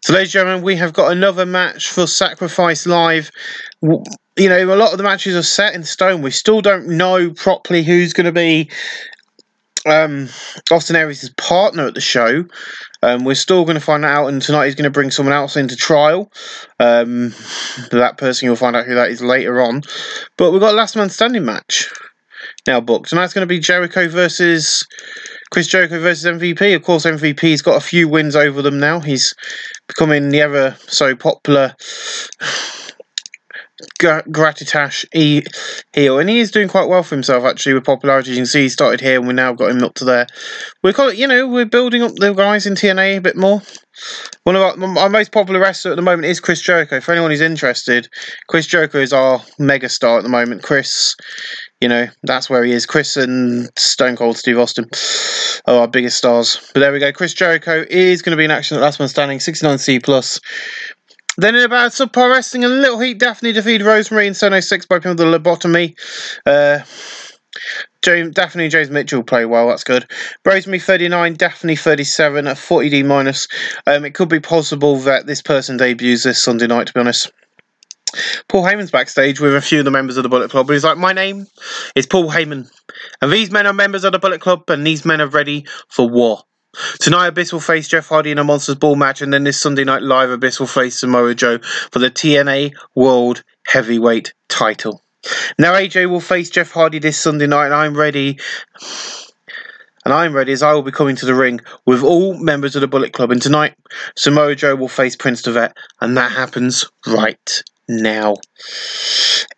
So, ladies and gentlemen, we have got another match for Sacrifice Live. You know, a lot of the matches are set in stone. We still don't know properly who's going to be Austin Aries' partner at the show. We're still going to find out, and tonight he's going to bring someone else into trial. That person, you'll find out who that is later on. But we've got a last man standing match now booked, and that's going to be Jericho versus Chris Jericho versus MVP. Of course, MVP's got a few wins over them now. He's becoming the ever so popular Gratitash heel, and he is doing quite well for himself actually with popularity. You can see he started here, and we now got him up to there. We're building up the guys in TNA a bit more. One of our most popular wrestler at the moment is Chris Jericho. For anyone who's interested, Chris Jericho is our mega star at the moment. Chris, you know, that's where he is. Chris and Stone Cold Steve Austin are our biggest stars. But there we go. Chris Jericho is going to be in action at Last Man Standing, 69C+. Then in about Pro Wrestling, a little heat, Daphne defeated Rosemary in 7:06 by pin of the lobotomy. Daphne and James Mitchell play well, that's good. Rosemary 39, Daphne 37 at 40D minus. It could be possible that this person debuts this Sunday night, to be honest. Paul Heyman's backstage with a few of the members of the Bullet Club. He's like, my name is Paul Heyman, and these men are members of the Bullet Club, and these men are ready for war. Tonight, Abyss will face Jeff Hardy in a Monsters Ball match, and then this Sunday Night Live, Abyss will face Samoa Joe for the TNA World Heavyweight title. Now, AJ will face Jeff Hardy this Sunday night, and I'm ready. And I'm ready as I will be coming to the ring with all members of the Bullet Club. And tonight, Samoa Joe will face Prince Devet, and that happens right now.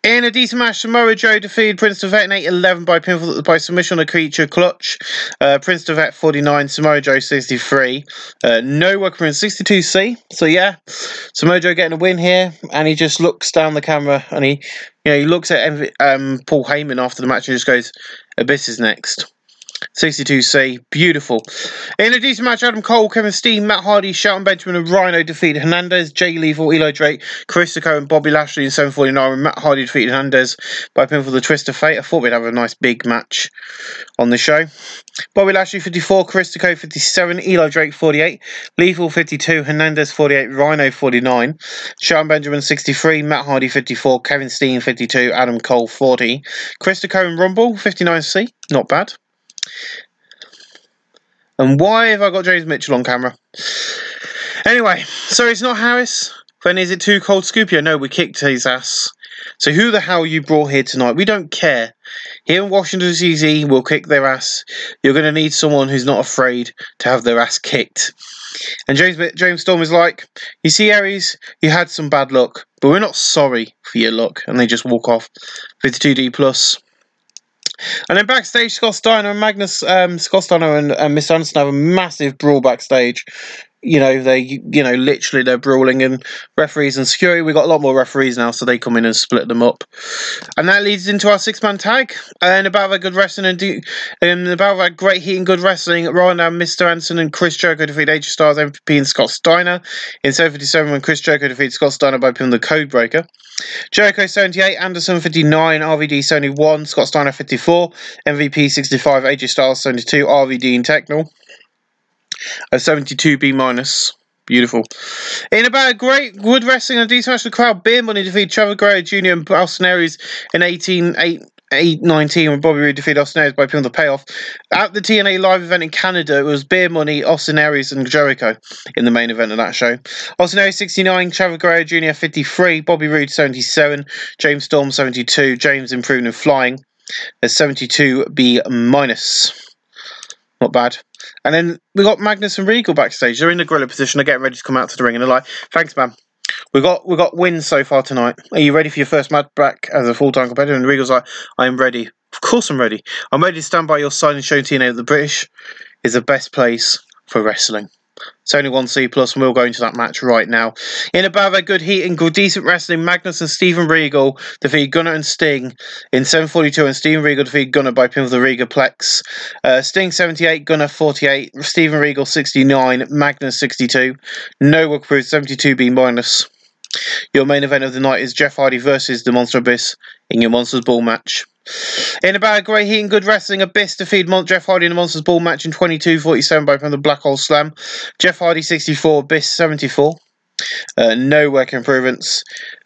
In a decent match, Samoa Joe defeated Prince Devet in 8-11 by pinfall by submission on a creature clutch. Prince Devet 49, Samoa Joe 63. No worker in 62C. So yeah, Samoa Joe getting a win here, and he just looks down the camera and he looks at Paul Heyman after the match and just goes, "Abyss is next." 62C, beautiful. In a decent match, Adam Cole, Kevin Steen, Matt Hardy, Shelton Benjamin and Rhino defeated Hernandez, Jay Lethal, Eli Drake, Chris Jericho and Bobby Lashley in 7:49, and Matt Hardy defeated Hernandez by pinfall the Twist of Fate. I thought we'd have a nice big match on the show. Bobby Lashley 54, Chris Jericho 57, Eli Drake 48, Lethal 52, Hernandez 48, Rhino 49, Shelton Benjamin 63, Matt Hardy 54, Kevin Steen 52, Adam Cole 40, Chris Jericho and Rumble 59C, not bad. And why have I got James Mitchell on camera? Anyway, so it's not Harris. Then is it Too Cold Scoopio? No, we kicked his ass. So who the hell you brought here tonight? We don't care. Here in Washington DC, we'll kick their ass. You're going to need someone who's not afraid to have their ass kicked. And James Storm is like, you see, Aries, you had some bad luck, but we're not sorry for your luck. And they just walk off. 52D+. And then backstage, Scott Steiner and Scott Steiner and Miss Anderson have a massive brawl backstage. Literally they're brawling, and referees and security. We've got a lot more referees now, so they come in and split them up. And that leads into our 6-man tag. And about that good wrestling and about that great heat and good wrestling, right now, Mr. Anderson and Chris Jericho defeat AJ Styles, MVP, and Scott Steiner in 7:57 when Chris Jericho defeated Scott Steiner by pinning the Codebreaker. Jericho 78, Anderson 59, RVD 71, Scott Steiner 54, MVP 65, AJ Styles 72, RVD and Techno. A 72B-. Beautiful. In about great wood wrestling and a decent match, the crowd, Beer Money defeated Trevor Guerrero Jr. and Austin Aries in 8-19 when Bobby Roode defeated Austin Aries by pinning the payoff. At the TNA live event in Canada, it was Beer Money, Austin Aries and Jericho in the main event of that show. Austin Aries 69, Trevor Guerrero Jr. 53, Bobby Roode 77, James Storm 72, James improving and flying at 72B-. Not bad. And then we got Magnus and Regal backstage. They're in the gorilla position. They're getting ready to come out to the ring, and they're like, "Thanks, man. We got wins so far tonight. Are you ready for your first match back as a full-time competitor?" And Regal's like, "I am ready. Of course I'm ready. I'm ready to stand by your side and show TNA that the British is the best place for wrestling." It's only 1C+, and we'll go into that match right now. In about a good heat and good decent wrestling, Magnus and Steven Regal defeat Gunner and Sting in 7:42, and Steven Regal defeated Gunner by pin of the Regalplex. Sting 78, Gunner 48, Steven Regal 69, Magnus 62, no work approved 72B-. Your main event of the night is Jeff Hardy versus the Monster Abyss in your Monsters Ball match. In about a great heat and good wrestling, Abyss defeated Jeff Hardy in the Monsters Ball match in 22:47 by the Black Hole Slam. Jeff Hardy 64, Abyss 74. No work improvements.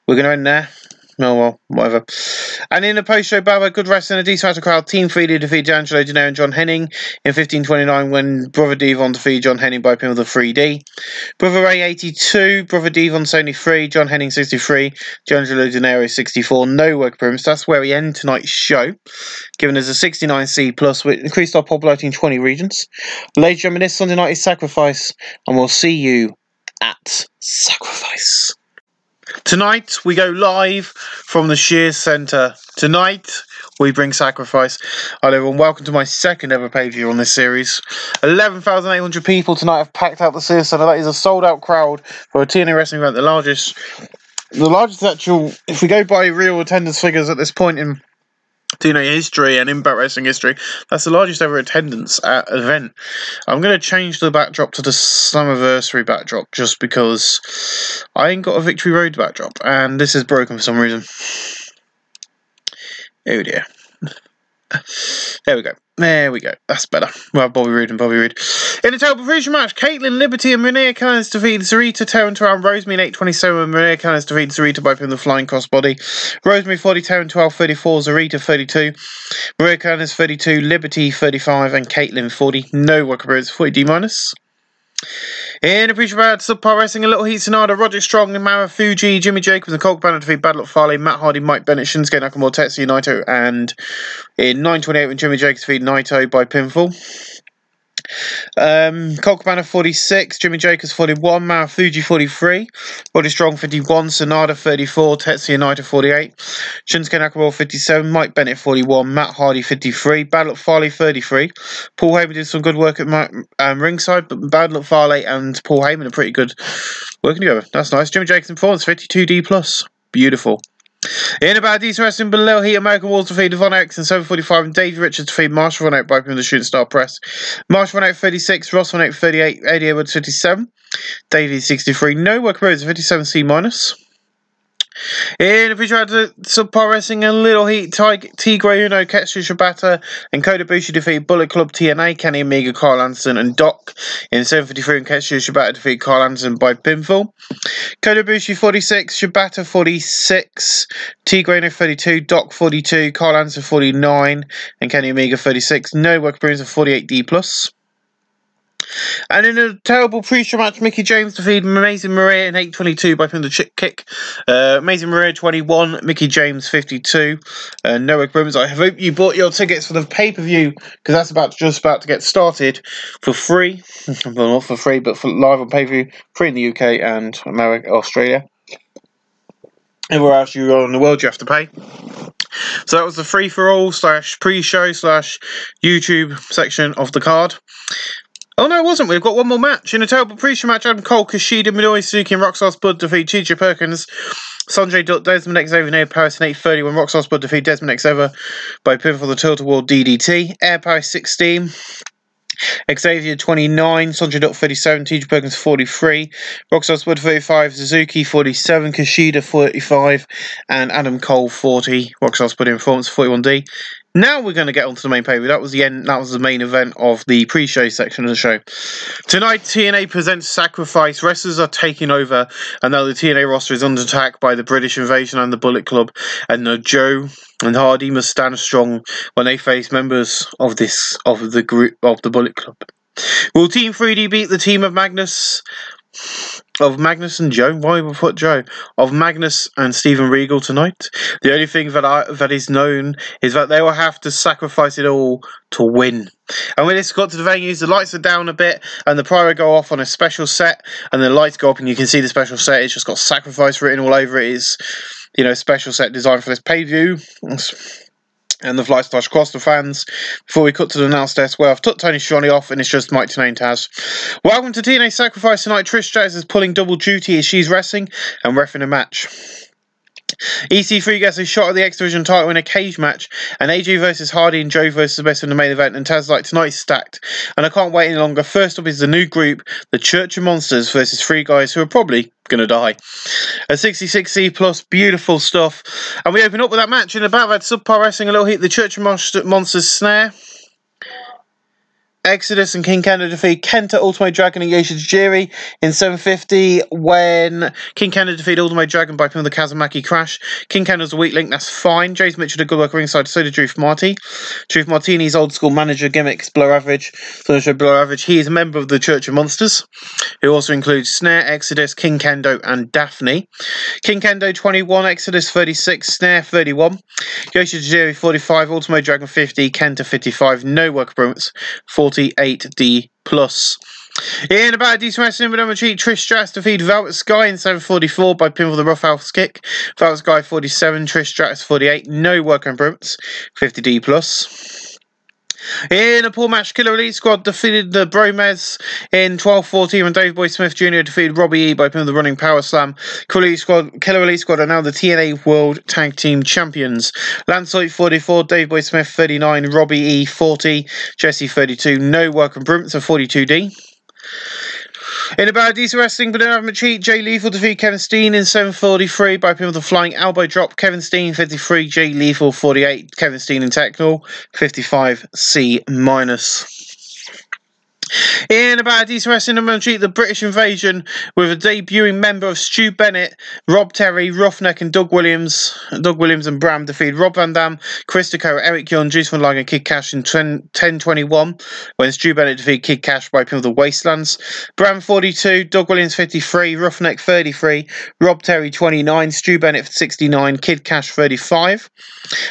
We're going to end there. Oh well, whatever. And in a post-show battle, good wrestling, a decent match of crowd, Team Freely defeated Angelo Dinaire and John Henning in 15:29 when Brother Devon defeated John Henning by pin of the 3D. Brother Ray 82, Brother Devon 73, John Henning 63, Angelo Dinaire 64. No work improvements. That's where we end tonight's show, giving us a 69C+, with increased our popularity in 20 regions. Ladies and gentlemen, this Sunday night is Sacrifice, and we'll see you at Sacrifice. Tonight, we go live from the Shears Centre. Tonight, we bring Sacrifice. Hello everyone, welcome to my second ever pay-per-view on this series. 11,800 people tonight have packed out the Shears Centre. That is a sold-out crowd for a TNA wrestling event. The largest actual, if we go by real attendance figures at this point in TNA history and Impact Wrestling history, that's the largest ever attendance at an event. I'm going to change the backdrop to the Slammiversary backdrop just because I ain't got a Victory Road backdrop and this is broken for some reason. Oh dear. There we go. There we go. That's better. We'll have Bobby Roode and Bobby Roode. In a terrible prediction match, Caitlin Liberty and Maria Canales defeated Sarita, Terran Turan, Rosemary in 8:27 and Maria Canales defeated Sarita by pin the flying crossbody. Rosemary 40, Terran 12:34, Sarita 32, Maria Canales 32, Liberty 35 and Caitlin 40. No work appearance 40D-. In a pre-show battle, Subpar Wrestling, a little heat Sonata, Roderick Strong, Mara Fuji, Jimmy Jacobs and Colt Banner defeat Bad Luck Farley, Matt Hardy, Mike Bennett, Shinsuke Nakamura, Tetsuya Naito, and in 9:28 when Jimmy Jacobs defeated Naito by pinfall. Colt Cabana 46, Jimmy Jacobs 41, Marufuji 43, Body Strong 51, Sonada 34, Tetsuya Naito 48, Shinsuke Nakamura 57, Mike Bennett 41, Matt Hardy 53, Bad Luck Farley 33. Paul Heyman did some good work at ringside, but Bad Luck Farley and Paul Heyman are pretty good working together. That's nice. Jimmy Jacobs in performance 52D+. Beautiful. In about decent wrestling below here, American Walls defeated Von X in 7:45 and Davey Richards defeated Marshall Von X by the Shooting Star Press. Marshall Von X 36, Ross Von X 38, Eddie Edwards 57, Davey 63, no work roads 57C-. In a feature to Subpar Wrestling and Little Heat, Tigre Uno, Ketsu Shibata, and Kota Ibushi defeated Bullet Club TNA, Kenny Omega, Carl Anderson, and Doc. In 7:53, and Ketsu Shibata defeated Carl Anderson by pinfall. Kota Ibushi 46, Shibata 46, Tigre Uno 32, Doc 42, Carl Anderson 49, and Kenny Omega 36. No work appearance of 48D+. And in a terrible pre-show match, Mickie James defeated Amazing Maria in 8:22 by pin the chick kick. Amazing Maria 21, Mickie James 52. No agreements. I hope you bought your tickets for the pay-per-view because that's just about to get started for free. Well, not for free, but for live on pay-per-view, free in the UK and America, Australia. Everywhere else you are in the world, you have to pay. So that was the free-for-all / pre-show / YouTube section of the card. Oh no, it wasn't. We've got one more match. In a terrible pre-show match, Adam Cole, Kushida, Minoru Suzuki, and Rockstar Spud defeat TJ Perkins, Sanjay Dutt, Desmond Xavier, Air Paris in 8:30 when Rockstar Spud defeat Desmond Xavier by pin for the Tilt-A-Whirl DDT. Air Paris 16, Xavier 29, Sanjay Dutt 37, TJ Perkins 43, Rockstar Spud 35, Suzuki 47, Kushida 45, and Adam Cole 40. Rockstar Spud in performance 41D. Now we're going to get on to the main pay-per-view. That was the end. That was the main event of the pre-show section of the show. Tonight, TNA presents Sacrifice. Wrestlers are taking over, and now the TNA roster is under attack by the British Invasion and the Bullet Club. And now Joe and Hardy must stand strong when they face members of the group of the Bullet Club. Will Team 3D beat the team of Magnus and Joe? Why would we put Joe? Of Magnus and Steven Regal tonight? The only thing that is known is that they will have to sacrifice it all to win. And when it's got to the venues, the lights are down a bit and the pyro go off on a special set and the lights go up and you can see the special set. It's just got sacrifice written all over it. It's, you know, a special set designed for this pay-per-view. And the flight starts across the fans before we cut to the announce desk where I've took Tony Schiavone off and it's just Mike Tenay and Taz. Welcome to TNA Sacrifice tonight. Trish Stratus is pulling double duty as she's wrestling and reffing a match. EC3 gets a shot at the X Division title in a cage match, and AJ versus Hardy and Joe versus the best in the main event, and Taz like tonight's stacked, and I can't wait any longer. First up is the new group, the Church of Monsters versus 3 guys who are probably going to die. A 66C+, beautiful stuff, and we open up with that match in about that Subpar Wrestling, a little hit, the Church of Monsters snare. Exodus and King Kendo defeat Kenta, Ultimate Dragon, and Yoshi Tajiri in 7:50 when King Kendo defeated Ultimate Dragon by pin the Kazumaki Crash. King Kendo's a weak link, that's fine. James Mitchell did good work ringside, so did Truth Marty. Truth Martini's old school manager gimmicks, Below Average. So show Below Average. He is a member of the Church of Monsters, who also includes Snare, Exodus, King Kendo, and Daphne. King Kendo 21, Exodus 36, Snare 31, Yoshi Tajiri 45, Ultimate Dragon 50, Kenta 55, no work appearance 48D+. In about a decent wrestling with retreat, Trish Stratus defeated Velvet Sky in 7:44 by pinfall the Rough House Kick. Velvet Sky 47, Trish Stratus 48, no work improvements 50D+. In a poor match, Killer Elite Squad defeated the Bromez in 12:14 when Dave Boy Smith Jr. defeated Robbie E by pinning the Running Power Slam. Killer Elite Squad are now the TNA World Tag Team Champions. Lance Hoyt 44, Dave Boy Smith 39, Robbie E 40, Jesse 32, no work improvements of 42D. In about decent wrestling, but don't have a cheat, Jay Lethal defeated Kevin Steen in 7:43 by pin with a flying elbow drop. Kevin Steen 53, Jay Lethal 48, Kevin Steen in technical 55C-. In about a decent wrestling number cheat, the British Invasion with a debuting member of Stu Bennett, Rob Terry, Roughneck, and Doug Williams and Bram defeated Rob Van Dam, Chris Deco, Eric Young, Juice Van Liger, and Kid Cash in 10:21 when Stu Bennett defeated Kid Cash by pin of the Wastelands. Bram 42, Doug Williams 53, Roughneck 33, Rob Terry 29, Stu Bennett 69, Kid Cash 35,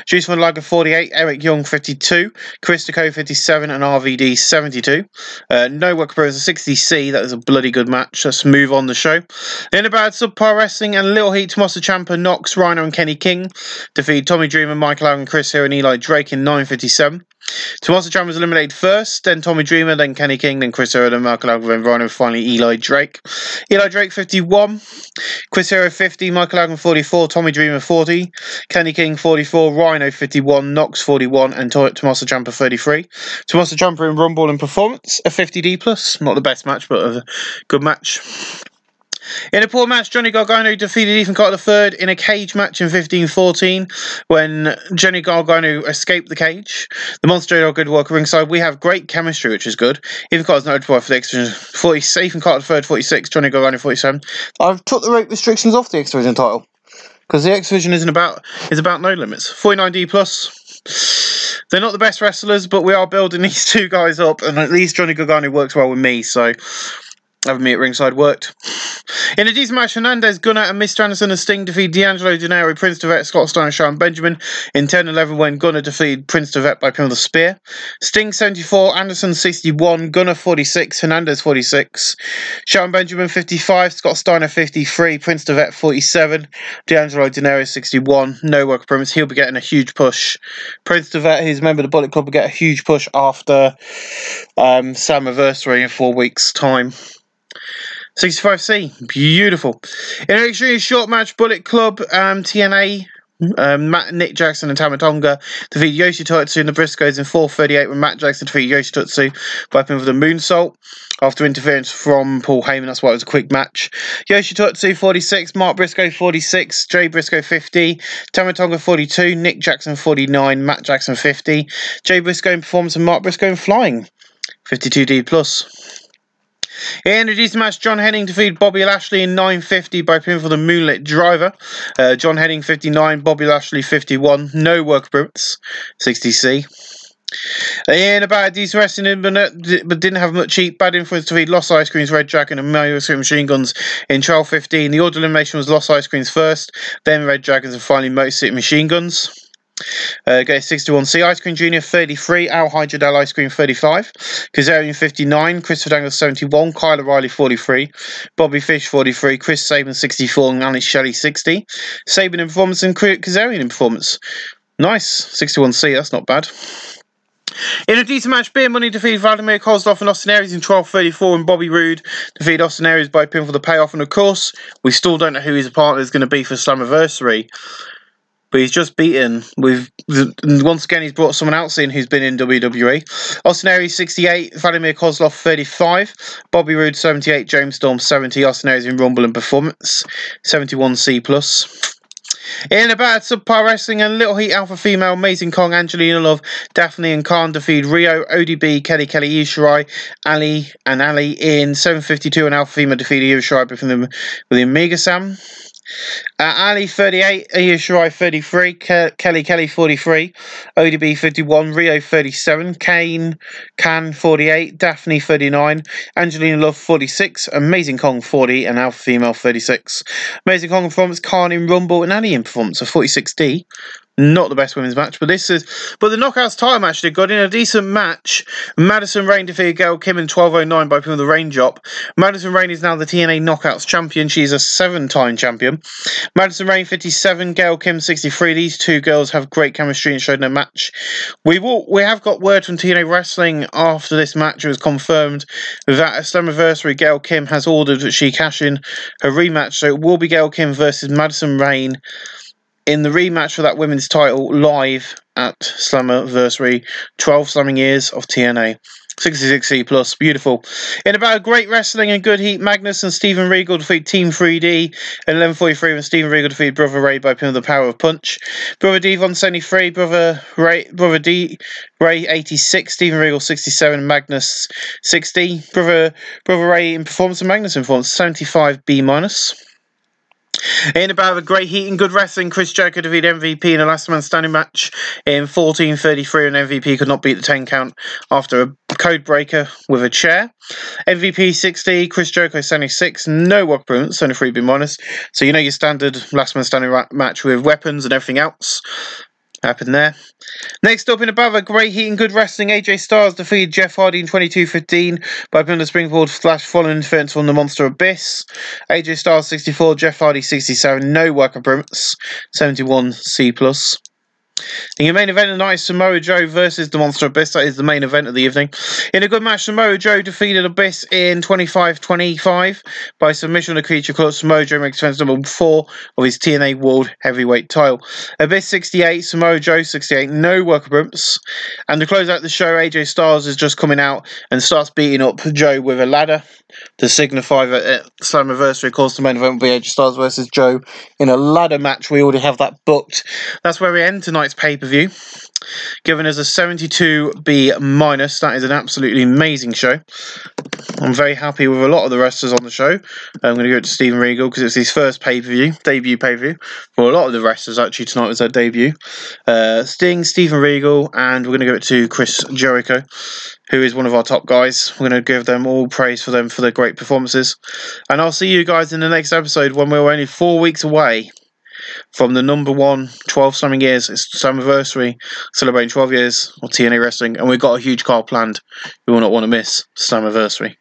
Juice Van Liger 48, Eric Young 52, Chris Deco 57, and RVD 72. No work appearance, a 60C. That was a bloody good match. Let's move on the show. In about Subpar Wrestling and Little Heat, Tommaso Ciampa, Knox, Rhino and Kenny King defeat Tommy Dreamer, Michael Allen, Chris Hero and Eli Drake in 9:57. Tommaso Ciampa was eliminated first, then Tommy Dreamer, then Kenny King, then Chris Hero, then Michael Allen, then Rhino, and finally Eli Drake. Eli Drake 51, Chris Hero 50, Michael Allen 44, Tommy Dreamer 40, Kenny King 44, Rhino 51, Knox 41, and Tommaso Ciampa 33. Tommaso Ciampa in Rumble and Performance, a 50D+. Not the best match, but a good match. In a poor match, Johnny Gargano defeated Ethan Carter III in a cage match in 15-14 when Johnny Gargano escaped the cage. The Monster are good work ringside. We have great chemistry, which is good. Ethan Carter's notified for the X Division 40, Ethan Carter III 46, Johnny Gargano 47. I've took the rate restrictions off the X Division title because the X Division is about no limits. 49D+. They're not the best wrestlers, but we are building these two guys up, and at least Johnny Gargano works well with me, so having me at ringside worked. In a decent match, Hernandez, Gunner, and Mr. Anderson and Sting defeat D'Angelo Dinero, Prince Devet, Scott Steiner, and Sharon Benjamin in 10-11 when Gunner defeated Prince Devet by pin with a spear. Sting 74, Anderson 61, Gunner 46, Hernandez 46, Sharon Benjamin 55, Scott Steiner 53, Prince Devet 47, D'Angelo Dinero 61. No work appearance. He'll be getting a huge push. Prince Devet, who's a member of the Bullet Club, will get a huge push after Slammiversary in 4 weeks' time. 65C, beautiful. In an extremely short match, Bullet Club, TNA, Nick Jackson and Tama Tonga defeat Yoshitatsu and the Briscoes in 4:38 when Matt Jackson defeated Yoshitatsu by pin with a moonsault after interference from Paul Heyman. That's why it was a quick match. Yoshitatsu 46, Mark Briscoe 46, Jay Briscoe 50, Tama Tonga 42, Nick Jackson 49, Matt Jackson 50, Jay Briscoe in Performance and Mark Briscoe in Flying 52D+. In a decent match, John Henning defeated Bobby Lashley in 9:50 by pin for the Moonlit Driver. John Henning 59, Bobby Lashley 51. No work appearance. 60C. In about a decent wrestling but didn't have much heat. Bad Influence defeated Lost Ice Creams, Red Dragon and Mario Machine Guns in 12:15. The order elimination was Lost Ice Creams first, then Red Dragons and finally Motor City Machine Guns. Get 61C, Ice Cream Jr. 33, Al Hydradal Ice Cream 35, Kazarian 59, Christopher Daniels 71, Kyle O'Reilly 43, Bobby Fish 43, Chris Sabin 64, and Alice Shelley 60. Sabin in Performance and Kazarian in Performance. Nice, 61C, that's not bad. In a decent match, Beer Money defeated Vladimir Kozlov and Austin Aries in 12:34 and Bobby Roode defeated Austin Aries by pin for the payoff. And of course, we still don't know who his partner is going to be for Slammiversary. But he's just beaten with, once again, he's brought someone else in who's been in WWE. Austin Aries 68, Vladimir Kozlov 35, Bobby Roode 78, James Storm 70, Austin Aries in Rumble and Performance 71C+. In about Subpar Wrestling and Little Heat Alpha Female, Amazing Kong, Angelina Love, Daphne and Khan defeat Rio, ODB, Kelly Io Shirai, Ali in 7:52 and Alpha Female defeated Io Shirai with the Omega Sam. Ali 38, Io Shirai 33, Kelly 43, ODB 51, Rio 37, Khan 48, Daphne 39, Angelina Love 46, Amazing Kong 40, and Alpha Female 36. Amazing Kong in Performance, Khan in Rumble, and Ali in Performance, a 46D. Not the best women's match, but the Knockouts title match they got in a decent match. Madison Rayne defeated Gail Kim in 12:09 by pin with the rain drop. Madison Rayne is now the TNA Knockouts champion. She's a 7-time champion. Madison Rayne 57, Gail Kim 63. These two girls have great chemistry and showed in a match. We have got word from TNA Wrestling after this match. It was confirmed that at Slammiversary, Gail Kim has ordered that she cash in her rematch. So it will be Gail Kim versus Madison Rayne in the rematch for that women's title live at Slammiversary, 12 slamming years of TNA. 66C+, beautiful. In about great wrestling and good heat, Magnus and Steven Regal defeat Team 3D at 11:43 when Steven Regal defeated Brother Ray by pin with the power of punch. Brother Devon 73, Brother Ray 86, Steven Regal 67, Magnus 60. Brother Ray in Performance and Magnus in Performance 75B-. In about a great heat and good wrestling, Chris Jericho defeated MVP in a last man standing match in 14:33 and MVP could not beat the 10 count after a code breaker with a chair. MVP 60, Chris Jericho 76, no work appearance, only 3B-. So you know your standard last man standing match with weapons and everything else. happened there. Next up in a battle of great heat and good wrestling, AJ Styles defeated Jeff Hardy in 22:15 by putting the springboard flash following interference from the Monster Abyss. AJ Styles 64, Jeff Hardy 67, no work appearance, 71 C+. In your main event of the night is Samoa Joe versus the Monster Abyss. That is the main event of the evening. In a good match, Samoa Joe defeated Abyss in 25-25 by submission on the Creature Club. Samoa Joe makes defense number 4 of his TNA World Heavyweight title. Abyss 68, Samoa Joe 68, no work appearance. And to close out the show, AJ Styles is just coming out and starts beating up Joe with a ladder to signify that Slammiversary, of course, the main event will be AJ Styles versus Joe in a ladder match. We already have that booked. That's where we end tonight's pay-per-view, giving us a 72B-. That is an absolutely amazing show. I'm very happy with a lot of the wrestlers on the show. I'm going to go to Steven Regal because it's his first debut pay-per-view. For a lot of the wrestlers, actually, tonight was their debut. Sting, Steven Regal, and we're going to go to Chris Jericho, who is one of our top guys. We're going to give them all praise for them for their great performances. And I'll see you guys in the next episode when we're only 4 weeks away from the number 1 12 something years. It's Slammiversary, celebrating 12 years of TNA wrestling, and we've got a huge card planned. We will not want to miss Slammiversary.